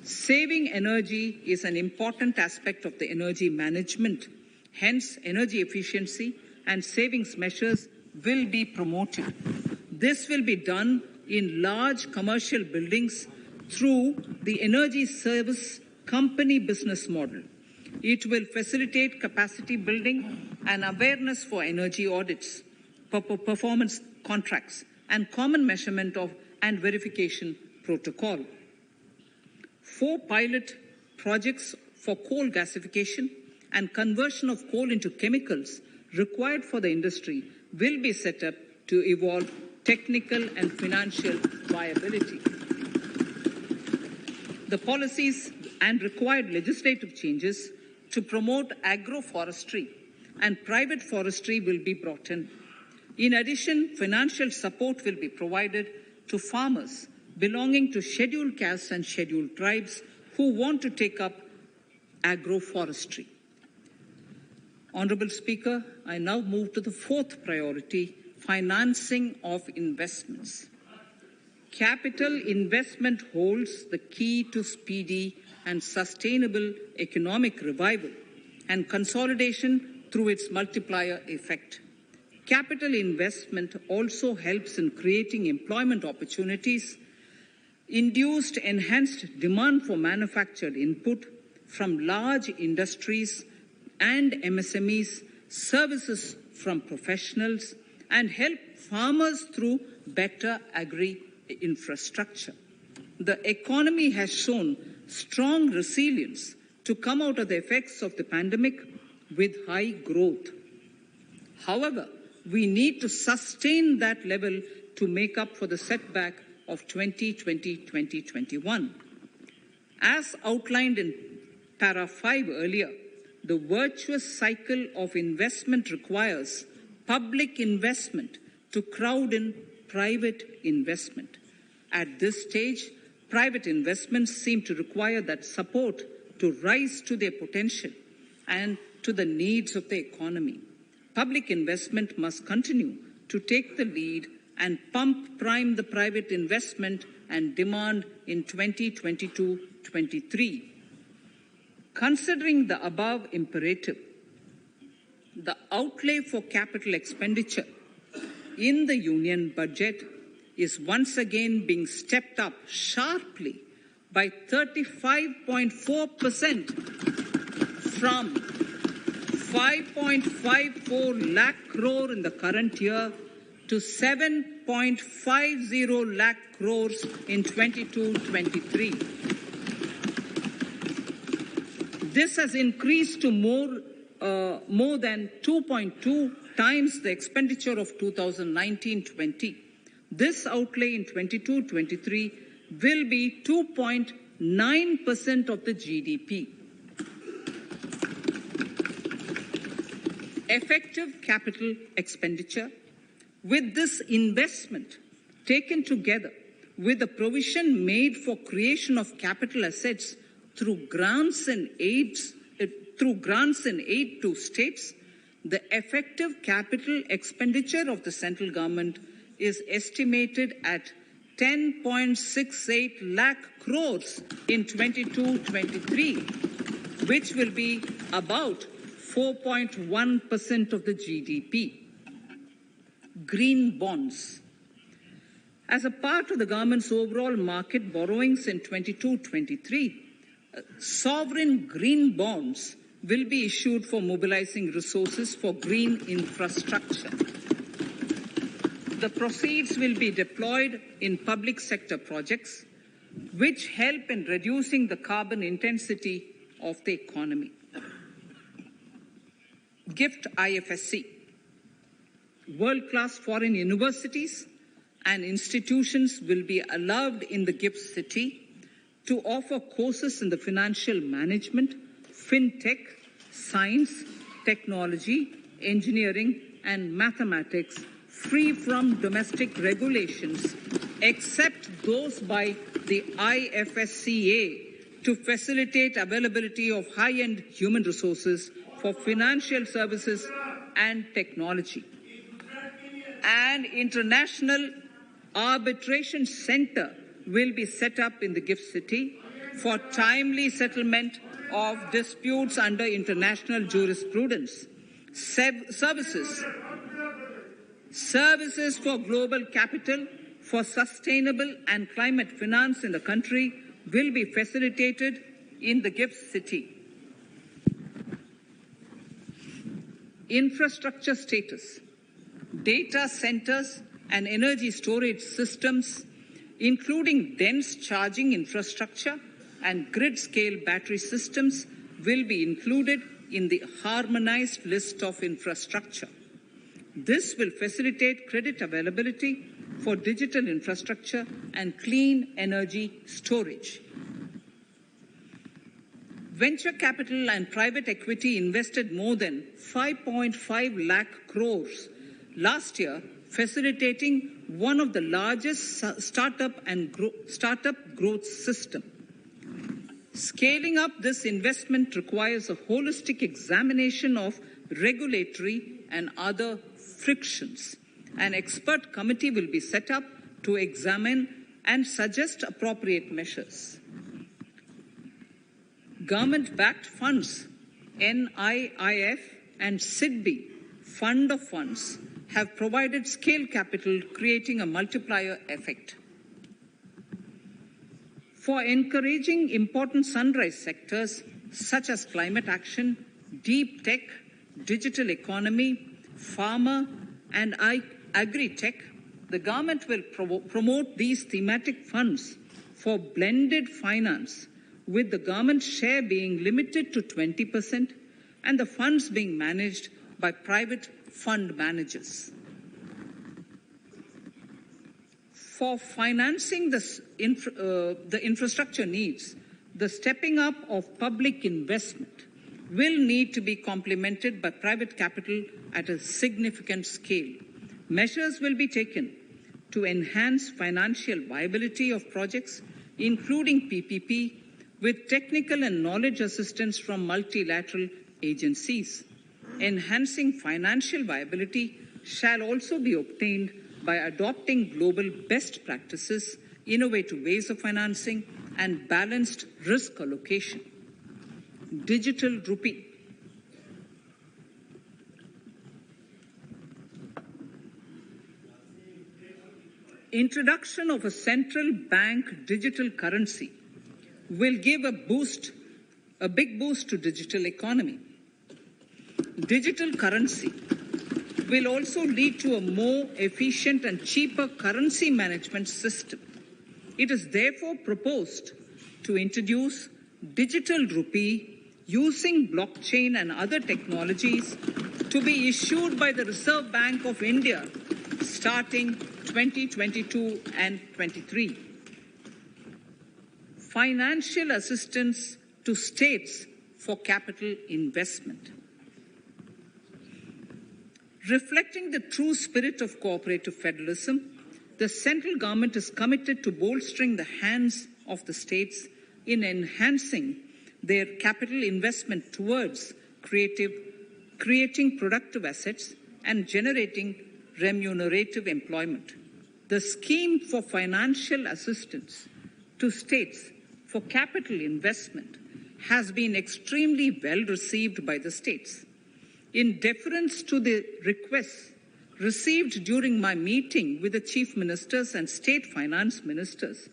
Saving energy is an important aspect of the energy management. Hence, energy efficiency and savings measures will be promoted. This will be done in large commercial buildings through the energy service company business model. It will facilitate capacity building and awareness for energy audits, performance contracts, and common measurement of and verification protocol. 4 pilot projects for coal gasification and conversion of coal into chemicals required for the industry will be set up to evolve technical and financial viability. The policies and required legislative changes to promote agroforestry and private forestry will be brought in. In addition, financial support will be provided to farmers belonging to scheduled castes and scheduled tribes who want to take up agroforestry. Honorable Speaker, I now move to the 4th priority, financing of investments. Capital investment holds the key to speedy and sustainable economic revival and consolidation through its multiplier effect. Capital investment also helps in creating employment opportunities, induced enhanced demand for manufactured input from large industries and MSMEs, services from professionals, and help farmers through better agri-infrastructure. The economy has shown strong resilience to come out of the effects of the pandemic with high growth. However, we need to sustain that level to make up for the setback of 2020-2021. As outlined in para 5 earlier, the virtuous cycle of investment requires public investment to crowd in private investment. At this stage, private investments seem to require that support to rise to their potential and to the needs of the economy. Public investment must continue to take the lead and prime the private investment and demand in 2022-23. Considering the above imperative, the outlay for capital expenditure in the union budget is once again being stepped up sharply by 35.4% from 5.54 lakh crore in the current year to 7.50 lakh crores in 22-23. This has increased to more than 2.2 times the expenditure of 2019-20. This outlay in 22-23 will be 2.9% of the GDP. Effective capital expenditure. With this investment taken together with the provision made for creation of capital assets through grants and aid to states, the effective capital expenditure of the central government is estimated at 10.68 lakh crores in 22-23, which will be about 4.1% of the GDP. Green bonds. As a part of the government's overall market borrowings in 22-23, sovereign green bonds will be issued for mobilizing resources for green infrastructure. The proceeds will be deployed in public sector projects which help in reducing the carbon intensity of the economy. GIFT IFSC. World-class foreign universities and institutions will be allowed in the GIFT city to offer courses in the financial management, fintech, science, technology, engineering, and mathematics free from domestic regulations, except those by the IFSCA, to facilitate availability of high-end human resources for financial services and technology. An international arbitration center will be set up in the GIFT city for timely settlement of disputes under international jurisprudence. Services for global capital for sustainable and climate finance in the country will be facilitated in the GIFT city. Infrastructure status. Data centers and energy storage systems, including dense charging infrastructure and grid-scale battery systems, will be included in the harmonized list of infrastructure. This will facilitate credit availability for digital infrastructure and clean energy storage. Venture capital and private equity invested more than 5.5 lakh crores last year, facilitating one of the largest startup growth system. Scaling up this investment requires a holistic examination of regulatory and other frictions. An expert committee will be set up to examine and suggest appropriate measures. Government-backed funds, NIIF and SIDBI, Fund of Funds, have provided scale capital, creating a multiplier effect. For encouraging important sunrise sectors such as climate action, deep tech, digital economy, pharma, and agri-tech, the government will promote these thematic funds for blended finance, with the government share being limited to 20% and the funds being managed by private fund managers. For financing the infrastructure needs, the stepping up of public investment will need to be complemented by private capital at a significant scale. Measures will be taken to enhance financial viability of projects, including PPP, with technical and knowledge assistance from multilateral agencies. Enhancing financial viability shall also be obtained by adopting global best practices, innovative ways of financing, and balanced risk allocation. Digital rupee. Introduction of a central bank digital currency will give a big boost to digital economy. Digital currency will also lead to a more efficient and cheaper currency management system. It is therefore proposed to introduce digital rupee using blockchain and other technologies to be issued by the Reserve Bank of India starting 2022 and 23. Financial assistance to states for capital investment. Reflecting the true spirit of cooperative federalism, the central government is committed to bolstering the hands of the states in enhancing their capital investment towards creating productive assets and generating remunerative employment. The scheme for financial assistance to states for capital investment has been extremely well received by the states. In deference to the requests received during my meeting with the chief ministers and state finance ministers,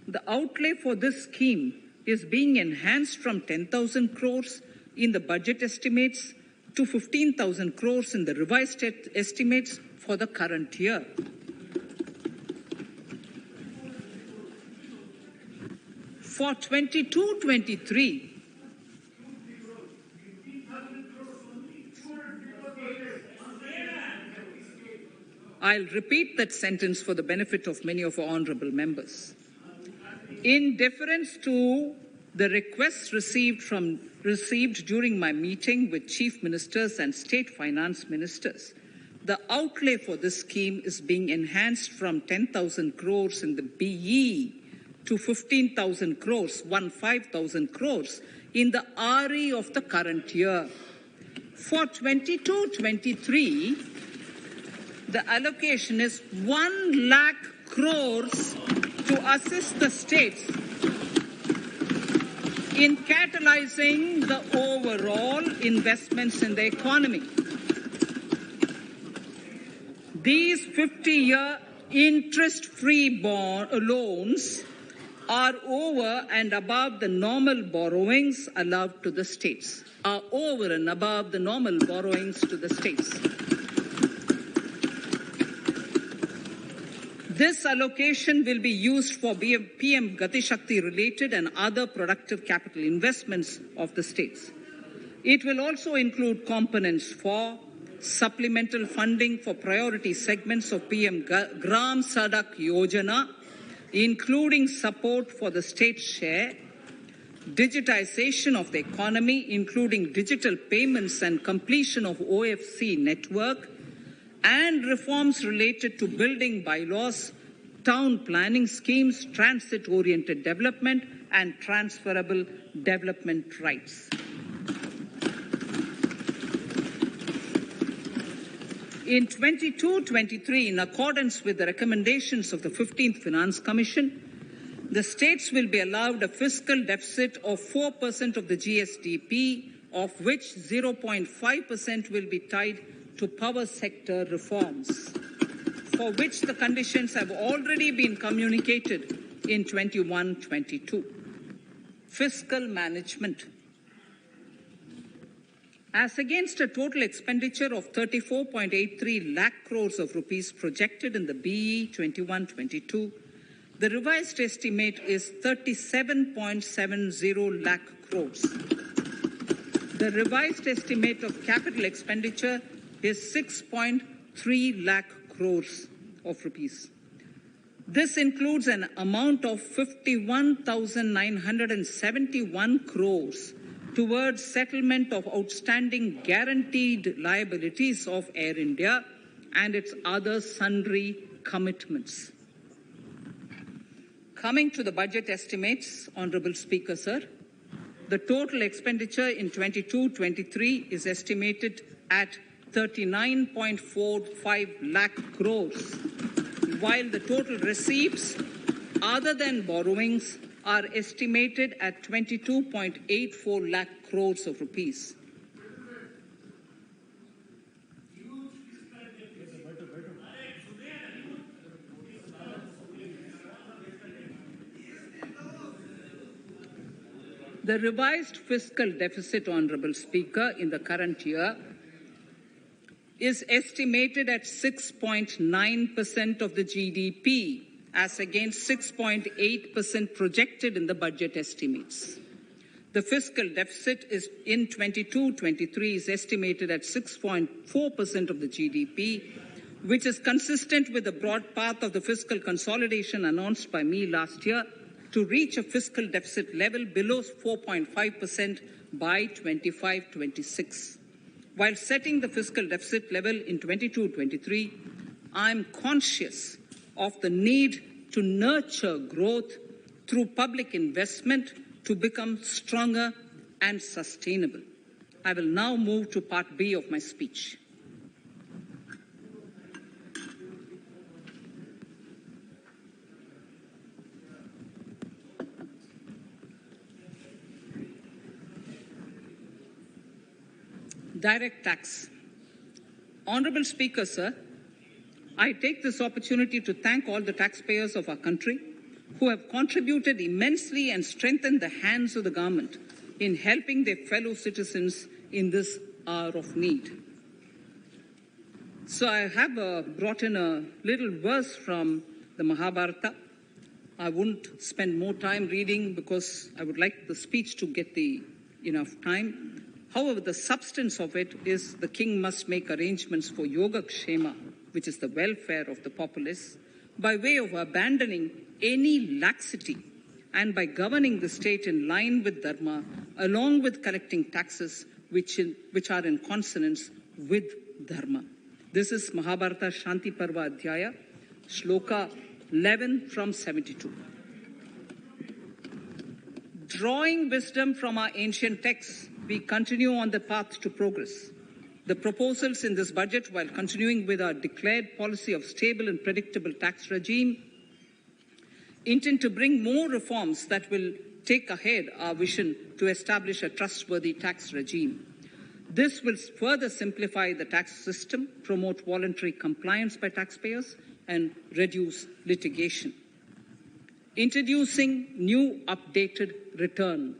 the outlay for this scheme is being enhanced from 10,000 crores in the budget estimates to 15,000 crores in the revised estimates for the current year. For 22-23, I'll repeat that sentence for the benefit of many of our honourable members. In deference to the requests received during my meeting with chief ministers and state finance ministers, the outlay for this scheme is being enhanced from 10,000 crores in the BE to 15,000 crores, 15,000 crores in the RE of the current year. For 22-23, the allocation is 1 lakh crores to assist the states in catalyzing the overall investments in the economy. These 50-year interest-free loans are over and above the normal borrowings allowed to the states, This allocation will be used for PM Gati Shakti related and other productive capital investments of the states. It will also include components for supplemental funding for priority segments of PM Gram Sadak Yojana, including support for the state share, digitization of the economy, including digital payments and completion of OFC network, and reforms related to building bylaws, town planning schemes, transit-oriented development, and transferable development rights. In 22-23, in accordance with the recommendations of the 15th Finance Commission, the states will be allowed a fiscal deficit of 4% of the GSDP, of which 0.5% will be tied to power sector reforms, for which the conditions have already been communicated in 21-22. Fiscal management. As against a total expenditure of 34.83 lakh crores of rupees projected in the BE 21-22, the revised estimate is 37.70 lakh crores. The revised estimate of capital expenditure is 6.3 lakh crores of rupees. This includes an amount of 51,971 crores towards settlement of outstanding guaranteed liabilities of Air India and its other sundry commitments. Coming to the budget estimates, Honourable Speaker, sir, the total expenditure in 22-23 is estimated at 39.45 lakh crores, while the total receipts other than borrowings are estimated at 22.84 lakh crores of rupees. The revised fiscal deficit, Honourable Speaker, in the current year is estimated at 6.9% of the GDP, as against 6.8% projected in the budget estimates. The fiscal deficit in 22-23 is estimated at 6.4% of the GDP, which is consistent with the broad path of the fiscal consolidation announced by me last year to reach a fiscal deficit level below 4.5% by 25-26. While setting the fiscal deficit level in 22-23, I am conscious of the need to nurture growth through public investment to become stronger and sustainable. I will now move to part B of my speech. Direct tax. Honorable Speaker, sir, I take this opportunity to thank all the taxpayers of our country who have contributed immensely and strengthened the hands of the government in helping their fellow citizens in this hour of need. So I have brought in a little verse from the Mahabharata. I won't spend more time reading because I would like the speech to get enough time. However, the substance of it is the king must make arrangements for yoga kshema, which is the welfare of the populace, by way of abandoning any laxity and by governing the state in line with dharma, along with collecting taxes which are in consonance with dharma. This is Mahabharata Shanti Parva Adhyaya, Shloka 11 from 72. Drawing wisdom from our ancient texts, we continue on the path to progress. The proposals in this budget, while continuing with our declared policy of stable and predictable tax regime, intend to bring more reforms that will take ahead our vision to establish a trustworthy tax regime. This will further simplify the tax system, promote voluntary compliance by taxpayers, and reduce litigation. Introducing new updated return.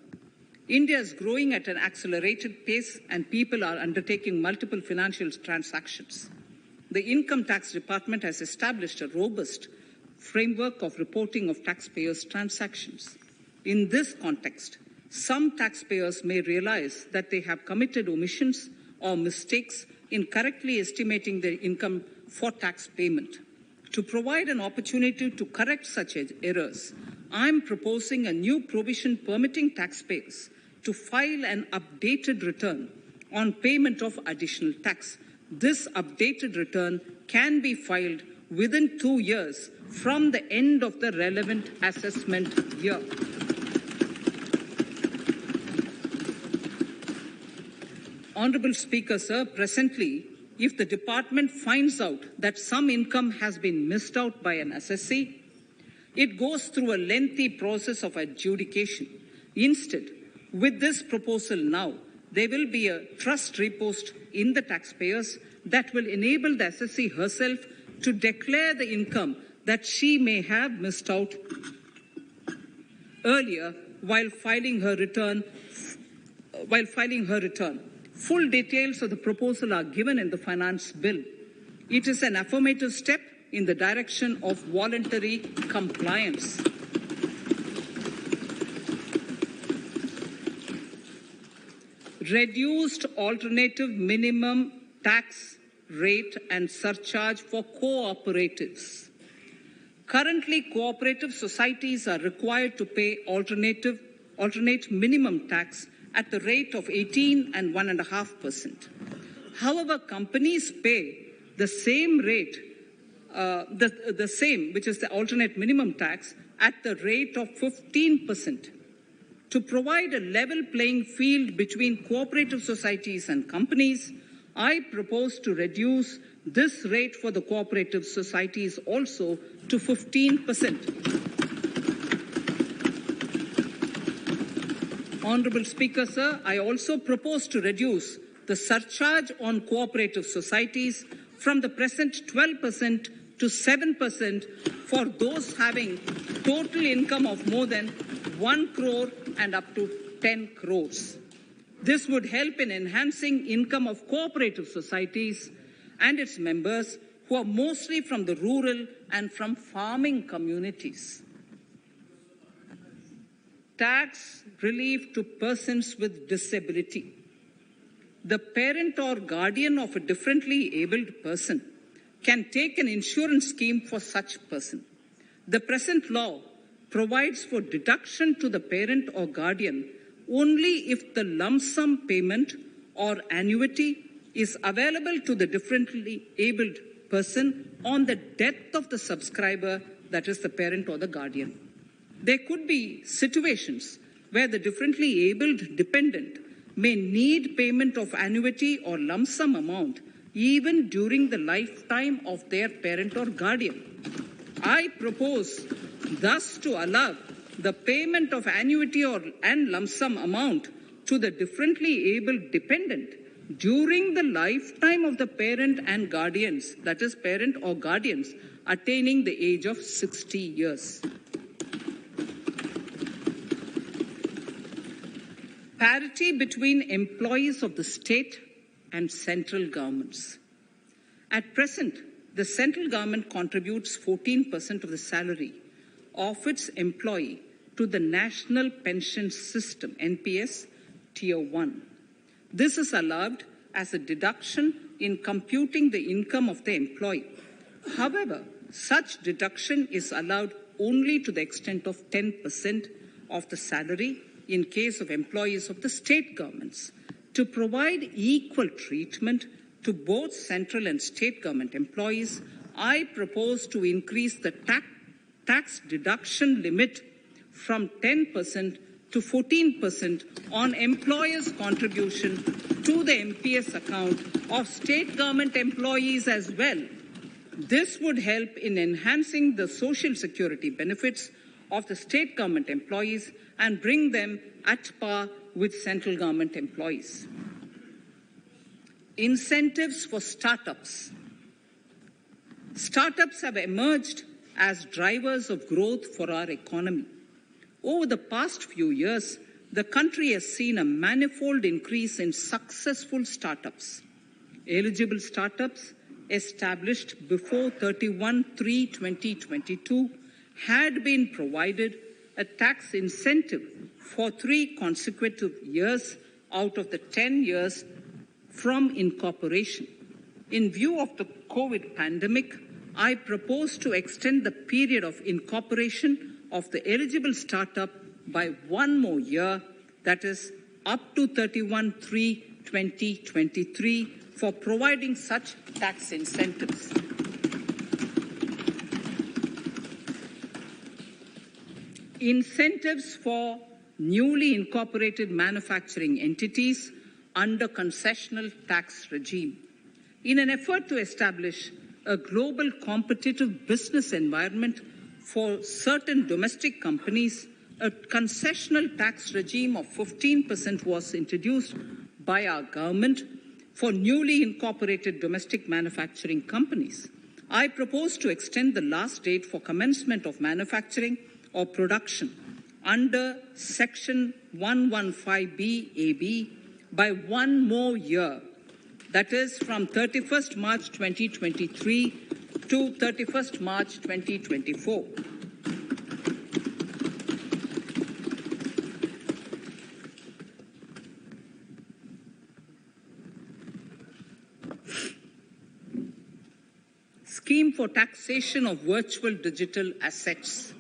India is growing at an accelerated pace and people are undertaking multiple financial transactions. The Income Tax Department has established a robust framework of reporting of taxpayers' transactions. In this context, some taxpayers may realize that they have committed omissions or mistakes in correctly estimating their income for tax payment. To provide an opportunity to correct such errors, I am proposing a new provision permitting taxpayers to file an updated return on payment of additional tax. This updated return can be filed within 2 years from the end of the relevant assessment year. Honorable Speaker, sir, presently, if the department finds out that some income has been missed out by an assessee, it goes through a lengthy process of adjudication. Instead, with this proposal now, there will be a trust repost in the taxpayers that will enable the assessee herself to declare the income that she may have missed out earlier while filing her return. Full details of the proposal are given in the finance bill. It is an affirmative step in the direction of voluntary compliance. Reduced alternative minimum tax rate and surcharge for cooperatives. Currently, cooperative societies are required to pay alternate minimum tax at the rate of 18 and 1.5%. However, companies pay the same rate, which is the alternate minimum tax, at the rate of 15%. To provide a level playing field between cooperative societies and companies, I propose to reduce this rate for the cooperative societies also to 15%. Honorable Speaker, sir, I also propose to reduce the surcharge on cooperative societies from the present 12% to 7% for those having total income of more than 1 crore and up to 10 crores. This would help in enhancing income of cooperative societies and its members who are mostly from the rural and from farming communities. tax relief to persons with disability. The parent or guardian of a differently abled person can take an insurance scheme for such person. The present law provides for deduction to the parent or guardian only if the lump sum payment or annuity is available to the differently abled person on the death of the subscriber, that is the parent or the guardian. There could be situations where the differently abled dependent may need payment of annuity or lump sum amount even during the lifetime of their parent or guardian. I propose thus to allow the payment of annuity and lump sum amount to the differently abled dependent during the lifetime of the parent and guardians, that is parent or guardians, attaining the age of 60 years. Parity between employees of the state and central governments. At present, the central government contributes 14% of the salary of its employee to the National Pension System, NPS, Tier 1. This is allowed as a deduction in computing the income of the employee. However, such deduction is allowed only to the extent of 10% of the salary in case of employees of the state governments. To provide equal treatment to both central and state government employees, I propose to increase the tax deduction limit from 10% to 14% on employers' contribution to the MPS account of state government employees as well. This would help in enhancing the social security benefits of the state government employees and bring them at par with central government employees. Incentives for startups. Startups have emerged as drivers of growth for our economy. Over the past few years, the country has seen a manifold increase in successful startups. Eligible startups established before 31/3/2022 had been provided a tax incentive for 3 consecutive years out of the 10 years from incorporation. In view of the COVID pandemic, I propose to extend the period of incorporation of the eligible startup by 1 more year, that is up to 31/3/2023, for providing such tax incentives. Incentives for newly incorporated manufacturing entities under concessional tax regime. In an effort to establish a global competitive business environment for certain domestic companies, a concessional tax regime of 15% was introduced by our government for newly incorporated domestic manufacturing companies. I propose to extend the last date for commencement of manufacturing or production under Section 115B(ab) by 1 more year, that is from 31st March 2023 to 31st March 2024. Scheme for taxation of virtual digital assets.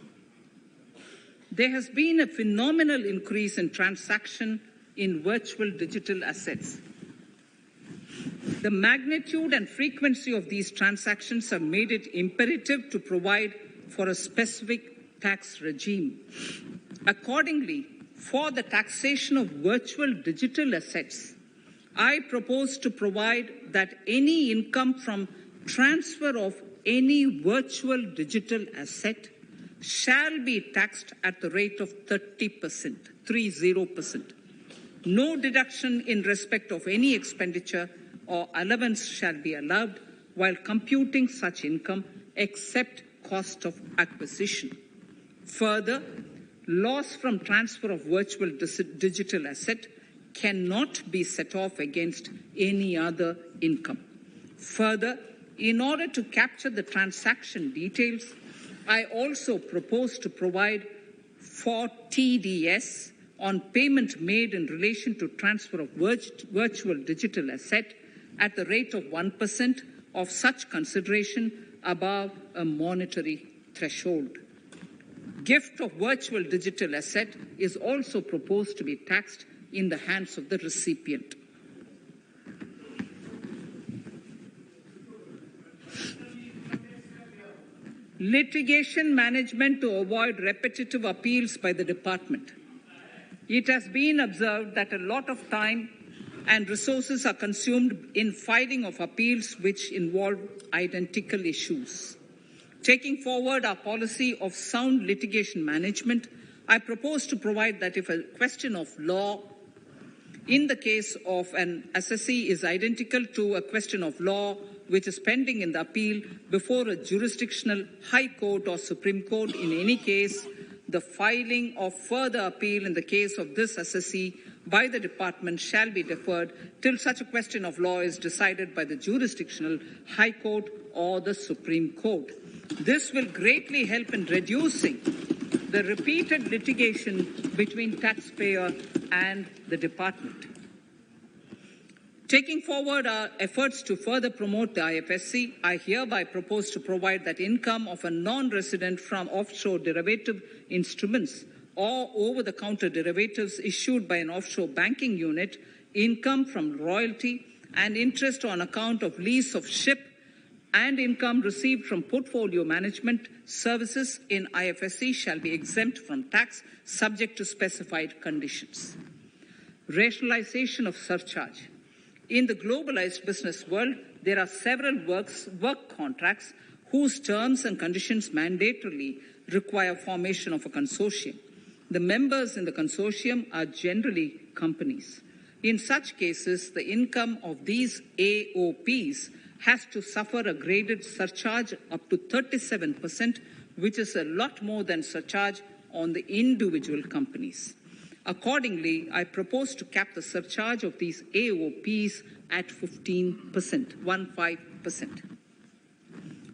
There has been a phenomenal increase in transaction in virtual digital assets. The magnitude and frequency of these transactions have made it imperative to provide for a specific tax regime. Accordingly, for the taxation of virtual digital assets, I propose to provide that any income from transfer of any virtual digital asset shall be taxed at the rate of 30%. No deduction in respect of any expenditure or allowance shall be allowed while computing such income except cost of acquisition. Further, loss from transfer of virtual digital asset cannot be set off against any other income. Further, in order to capture the transaction details, I also propose to provide for TDS on payment made in relation to transfer of virtual digital asset at the rate of 1% of such consideration above a monetary threshold. Gift of virtual digital asset is also proposed to be taxed in the hands of the recipient. Litigation management to avoid repetitive appeals by the department. It has been observed that a lot of time and resources are consumed in filing of appeals which involve identical issues. Taking forward our policy of sound litigation management, I propose to provide that if a question of law in the case of an assessee is identical to a question of law which is pending in the appeal before a jurisdictional high court or Supreme Court, in any case, the filing of further appeal in the case of this assessee by the department shall be deferred till such a question of law is decided by the jurisdictional high court or the Supreme Court. This will greatly help in reducing the repeated litigation between taxpayer and the department. Taking forward our efforts to further promote the IFSC, I hereby propose to provide that income of a non-resident from offshore derivative instruments or over-the-counter derivatives issued by an offshore banking unit, income from royalty and interest on account of lease of ship, and income received from portfolio management services in IFSC shall be exempt from tax subject to specified conditions. Rationalization of surcharge. In the globalized business world, there are several work contracts whose terms and conditions mandatorily require formation of a consortium. The members in the consortium are generally companies. In such cases, the income of these AOPs has to suffer a graded surcharge up to 37%, which is a lot more than surcharge on the individual companies. Accordingly, I propose to cap the surcharge of these AOPs at 15%, 15%.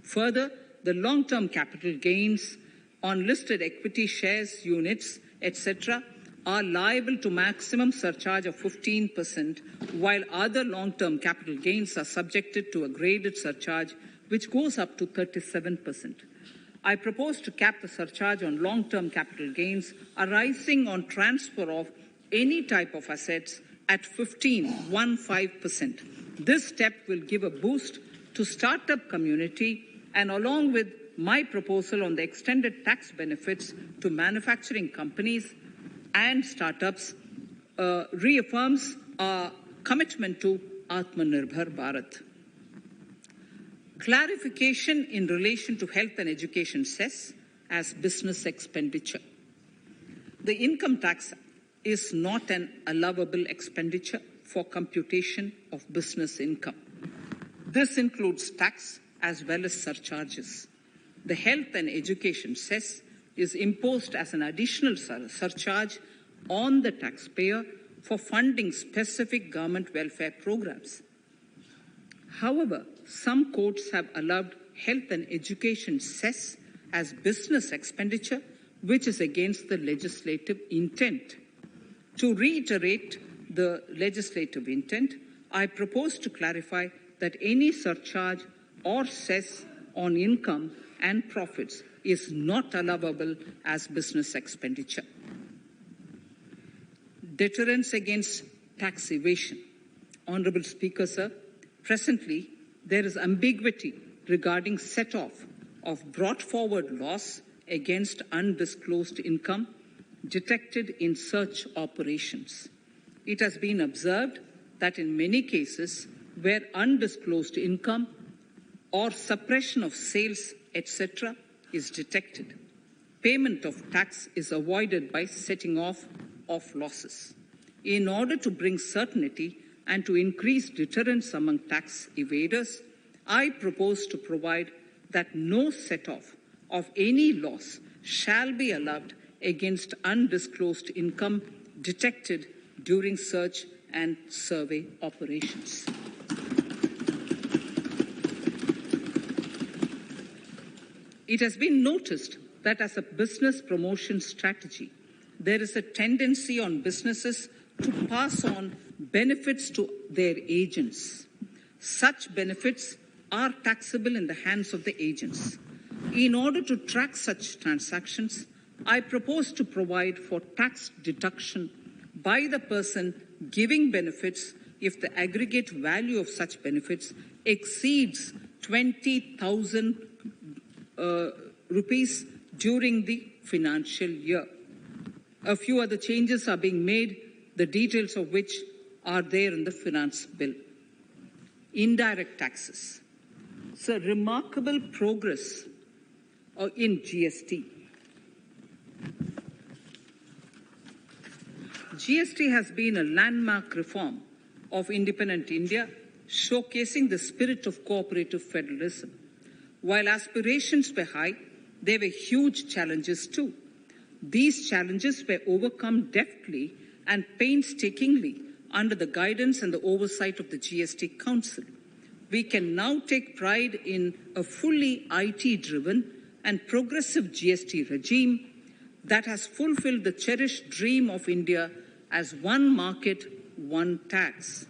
Further, the long-term capital gains on listed equity shares, units, etc., are liable to maximum surcharge of 15%, while other long-term capital gains are subjected to a graded surcharge, which goes up to 37%. I propose to cap the surcharge on long-term capital gains arising on transfer of any type of assets at 15%. This step will give a boost to startup community, and along with my proposal on the extended tax benefits to manufacturing companies and startups, reaffirms our commitment to Atmanirbhar Bharat. Clarification in relation to health and education cess as business expenditure. The income tax is not an allowable expenditure for computation of business income. This includes tax as well as surcharges. The health and education cess is imposed as an additional surcharge on the taxpayer for funding specific government welfare programs. However, some courts have allowed health and education cess as business expenditure, which is against the legislative intent. To reiterate the legislative intent, I propose to clarify that any surcharge or cess on income and profits is not allowable as business expenditure. Deterrence against tax evasion. Honourable Speaker, sir, presently there is ambiguity regarding set-off of brought forward loss against undisclosed income detected in search operations. It has been observed that in many cases where undisclosed income or suppression of sales, etc., is detected, payment of tax is avoided by setting off of losses. In order to bring certainty and to increase deterrence among tax evaders, I propose to provide that no set-off of any loss shall be allowed against undisclosed income detected during search and survey operations. It has been noticed that as a business promotion strategy, there is a tendency on businesses to pass on benefits to their agents. Such benefits are taxable in the hands of the agents. In order to track such transactions, I propose to provide for tax deduction by the person giving benefits if the aggregate value of such benefits exceeds 20,000 rupees during the financial year. A few other changes are being made, the details of which are there in the finance bill. Indirect taxes. So remarkable progress in GST. GST has been a landmark reform of independent India, showcasing the spirit of cooperative federalism. While aspirations were high, there were huge challenges too. These challenges were overcome deftly and painstakingly under the guidance and the oversight of the GST Council. We can now take pride in a fully IT-driven and progressive GST regime that has fulfilled the cherished dream of India as one market, one tax.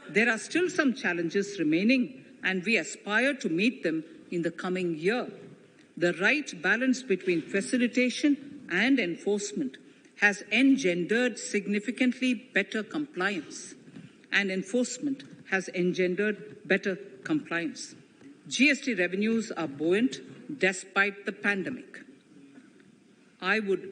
There are still some challenges remaining, and we aspire to meet them in the coming year. The right balance between facilitation and enforcement has engendered significantly better compliance, and enforcement has engendered better compliance. GST revenues are buoyant despite the pandemic. I would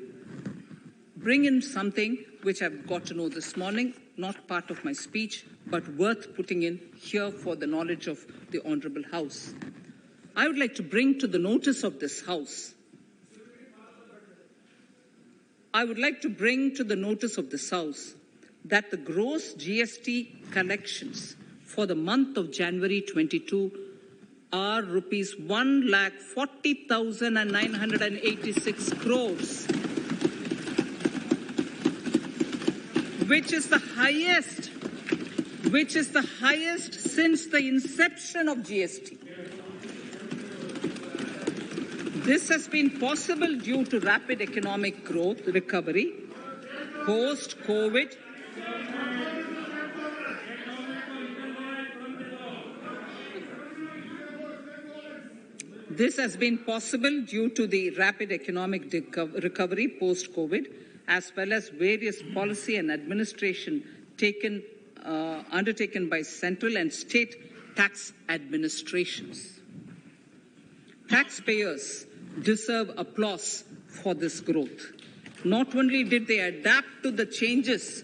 bring in something which I've got to know this morning, not part of my speech, but worth putting in here for the knowledge of the Honourable House. I would like to bring to the notice of this House that the gross GST collections for the month of January 22 are rupees 1,40,986 crores, which is the highest since the inception of GST. This has been possible due to rapid economic growth, recovery, post-COVID. This has been possible due to the rapid economic recovery post-COVID, as well as various policy and administration undertaken by central and state tax administrations. Taxpayers deserve applause for this growth. Not only did they adapt to the changes,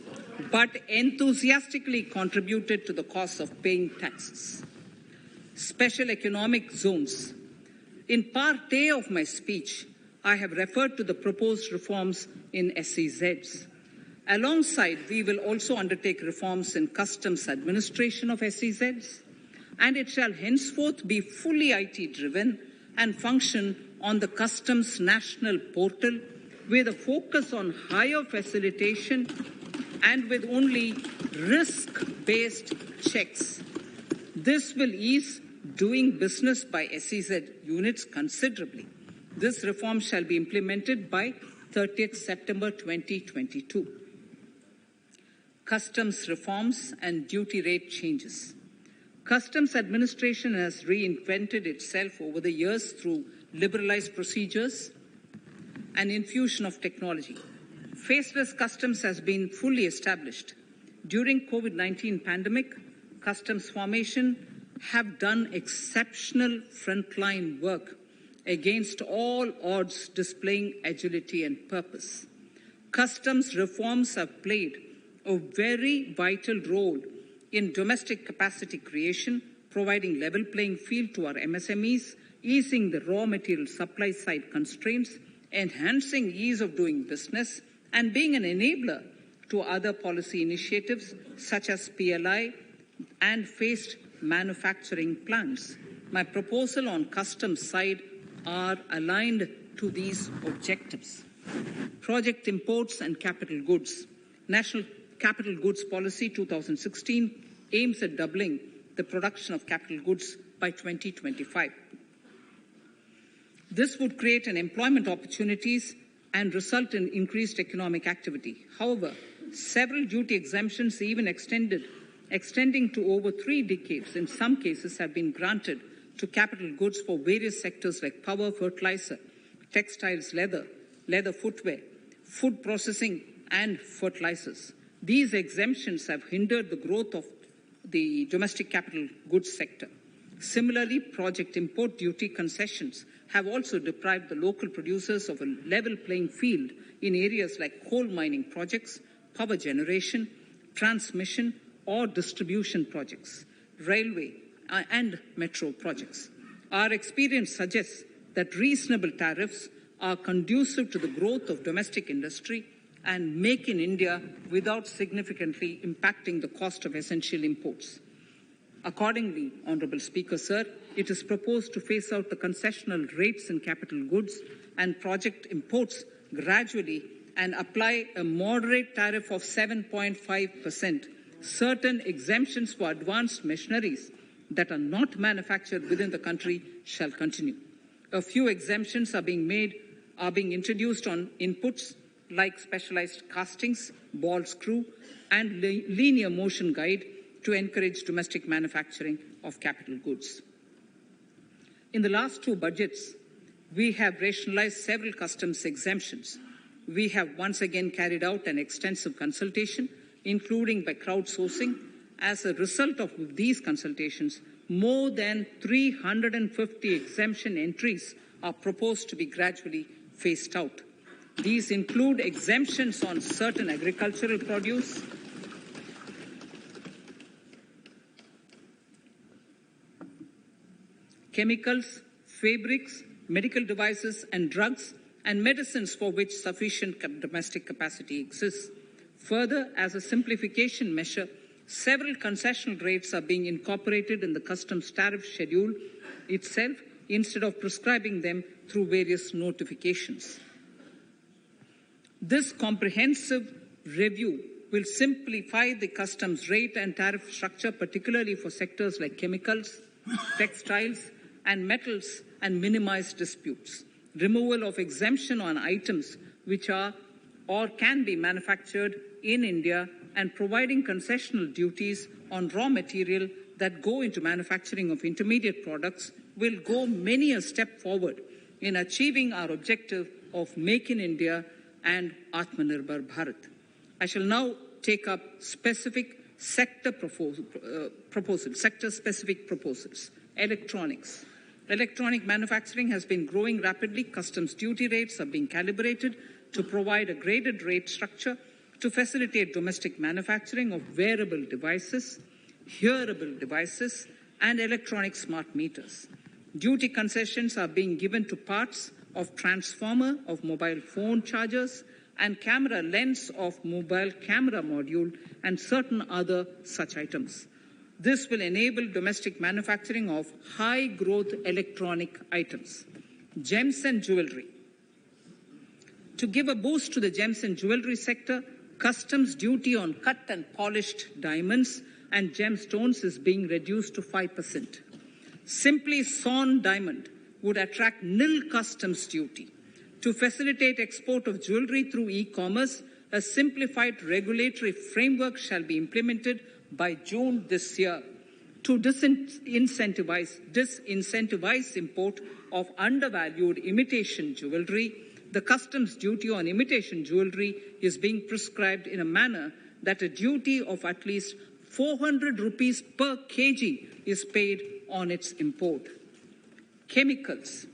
but enthusiastically contributed to the cost of paying taxes. Special economic zones. In part A of my speech, I have referred to the proposed reforms in SEZs. Alongside, we will also undertake reforms in customs administration of SEZs, and it shall henceforth be fully IT-driven and function on the Customs National Portal with a focus on higher facilitation and with only risk-based checks. This will ease doing business by SEZ units considerably. This reform shall be implemented by 30th September 2022. Customs reforms and duty rate changes. Customs administration has reinvented itself over the years through liberalized procedures and infusion of technology. Faceless customs has been fully established. During COVID-19 pandemic, customs formation have done exceptional frontline work against all odds, displaying agility and purpose. Customs reforms have played a very vital role in domestic capacity creation, providing level playing field to our MSMEs, easing the raw material supply side constraints, enhancing ease of doing business, and being an enabler to other policy initiatives such as PLI and phased manufacturing plans. My proposal on customs side are aligned to these objectives. Project imports and capital goods. National Capital Goods Policy 2016 aims at doubling the production of capital goods by 2025. This would create an employment opportunities and result in increased economic activity. However, several duty exemptions, even extending to over 3 decades in some cases, have been granted to capital goods for various sectors like power, fertilizer, textiles, leather footwear, food processing, and fertilizers. These exemptions have hindered the growth of the domestic capital goods sector. Similarly, project import duty concessions have also deprived the local producers of a level playing field in areas like coal mining projects, power generation, transmission or distribution projects, railway and metro projects. Our experience suggests that reasonable tariffs are conducive to the growth of domestic industry and make in India without significantly impacting the cost of essential imports. Accordingly, Honourable Speaker, Sir, it is proposed to phase out the concessional rates in capital goods and project imports gradually and apply a moderate tariff of 7.5%. Certain exemptions for advanced machineries that are not manufactured within the country shall continue. A few exemptions are being introduced on inputs like specialized castings, ball screw, and linear motion guide to encourage domestic manufacturing of capital goods. In the last 2 budgets, we have rationalized several customs exemptions. We have once again carried out an extensive consultation, including by crowdsourcing. As a result of these consultations, more than 350 exemption entries are proposed to be gradually phased out. These include exemptions on certain agricultural produce, chemicals, fabrics, medical devices and drugs, and medicines for which sufficient domestic capacity exists. Further, as a simplification measure, several concessional rates are being incorporated in the customs tariff schedule itself instead of prescribing them through various notifications. This comprehensive review will simplify the customs rate and tariff structure, particularly for sectors like chemicals, textiles, and metals, and minimize disputes. Removal of exemption on items which are or can be manufactured in India and providing concessional duties on raw material that go into manufacturing of intermediate products will go many a step forward in achieving our objective of Make in India and Atmanirbhar Bharat. I shall now take up specific sector-specific proposals. Electronics. Electronic manufacturing has been growing rapidly. Customs duty rates are being calibrated to provide a graded rate structure to facilitate domestic manufacturing of wearable devices, hearable devices, and electronic smart meters. Duty concessions are being given to parts of transformer of mobile phone chargers and camera lens of mobile camera module and certain other such items. This will enable domestic manufacturing of high-growth electronic items. Gems and jewelry. To give a boost to the gems and jewelry sector, customs duty on cut and polished diamonds and gemstones is being reduced to 5%. Simply sawn diamond would attract nil customs duty. To facilitate export of jewelry through e-commerce, a simplified regulatory framework shall be implemented by June this year. To disincentivize import of undervalued imitation jewelry, the customs duty on imitation jewelry is being prescribed in a manner that a duty of at least 400 rupees per kg is paid on its import. Chemicals.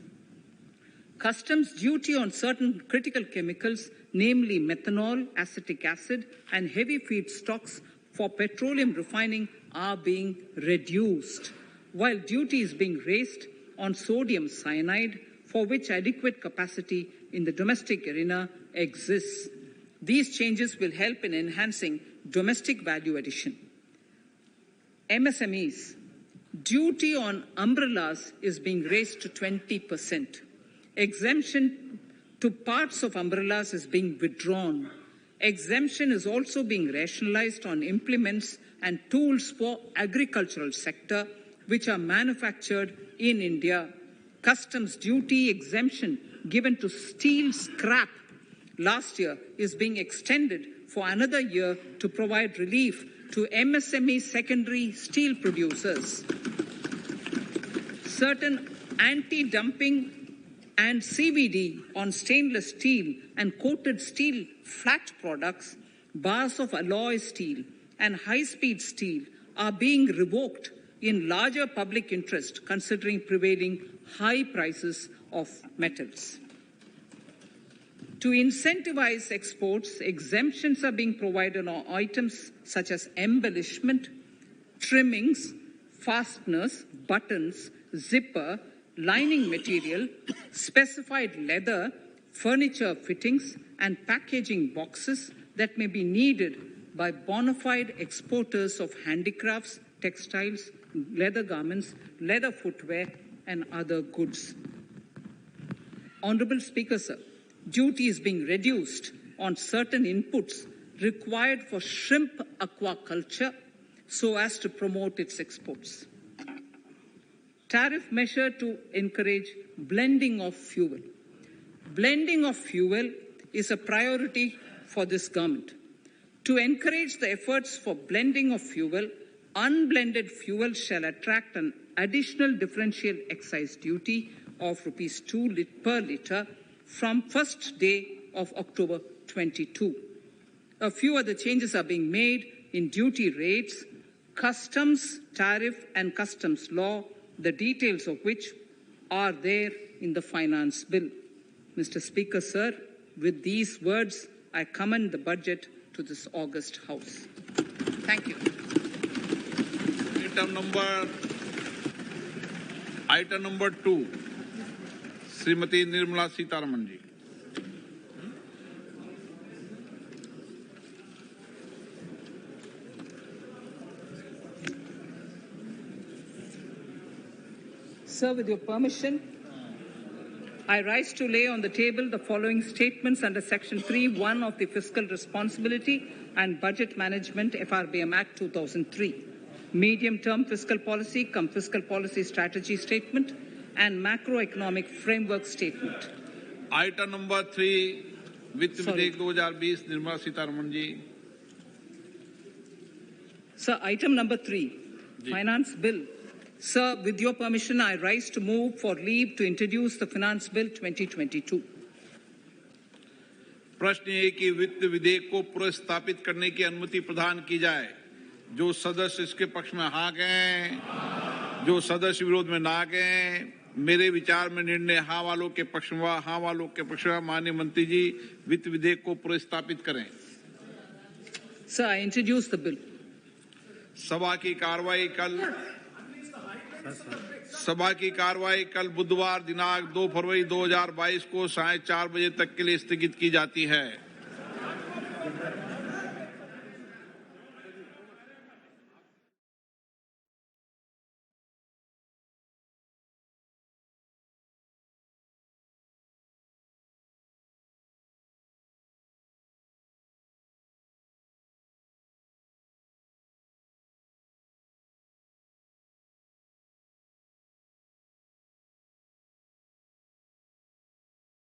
Customs duty on certain critical chemicals, namely methanol, acetic acid, and heavy feedstocks for petroleum refining are being reduced, while duty is being raised on sodium cyanide, for which adequate capacity in the domestic arena exists. These changes will help in enhancing domestic value addition. MSMEs. Duty on umbrellas is being raised to 20%. Exemption to parts of umbrellas is being withdrawn. Exemption is also being rationalized on implements and tools for agricultural sector which are manufactured in India. customs duty exemption given to steel scrap last year is being extended for another year to provide relief to MSME secondary steel producers. Certain anti-dumping and CVD on stainless steel and coated steel flat products, bars of alloy steel and high-speed steel are being revoked in larger public interest considering prevailing high prices of metals. To incentivize exports, exemptions are being provided on items such as embellishment, trimmings, fasteners, buttons, zipper, lining material, specified leather, furniture fittings, and packaging boxes that may be needed by bona fide exporters of handicrafts, textiles, leather garments, leather footwear, and other goods. Honourable Speaker, sir, duty is being reduced on certain inputs required for shrimp aquaculture so as to promote its exports. Tariff measure to encourage blending of fuel. Blending of fuel is a priority for this government. To encourage the efforts for blending of fuel, unblended fuel shall attract an additional differential excise duty of Rs 2 per litre from first day of October 22. A few other changes are being made in duty rates, customs, tariff and customs law, the details of which are there in the finance bill. Mr. Speaker, sir, with these words, I commend the budget to this august House. Thank you. Item number 2, Srimati Nirmala Sitharaman ji. Sir, with your permission, I rise to lay on the table the following statements under Section 3(1) of the Fiscal Responsibility and Budget Management FRBM Act 2003, Medium-Term Fiscal Policy cum Fiscal Policy Strategy Statement and Macroeconomic Framework Statement. Item number 3, Vitt Videk 2020, Nirmala Sitharaman ji. Sir, item number 3, Finance Bill. Sir, with your permission, I rise to move for leave to introduce the Finance Bill 2022. प्रश्न ये कि वित्त विधेयक को पुनर्स्थापित करने की अनुमति प्रदान की जाए। जो सदस्य इसके पक्ष में हाँ गए, जो सदस्य विरोध में ना गए, मेरे विचार में निर्णय हाँ वालों के पक्ष में, हाँ वालों के पक्ष में। माननीय मंत्री जी, वित्त विधेयक को पुनर्स्थापित करें। Sir, I introduce the bill. सभा की कार्रवाई कल बुधवार दिनांक 2 फरवरी 2022 को 4:30 बजे तक के लिए स्थगित की जाती है।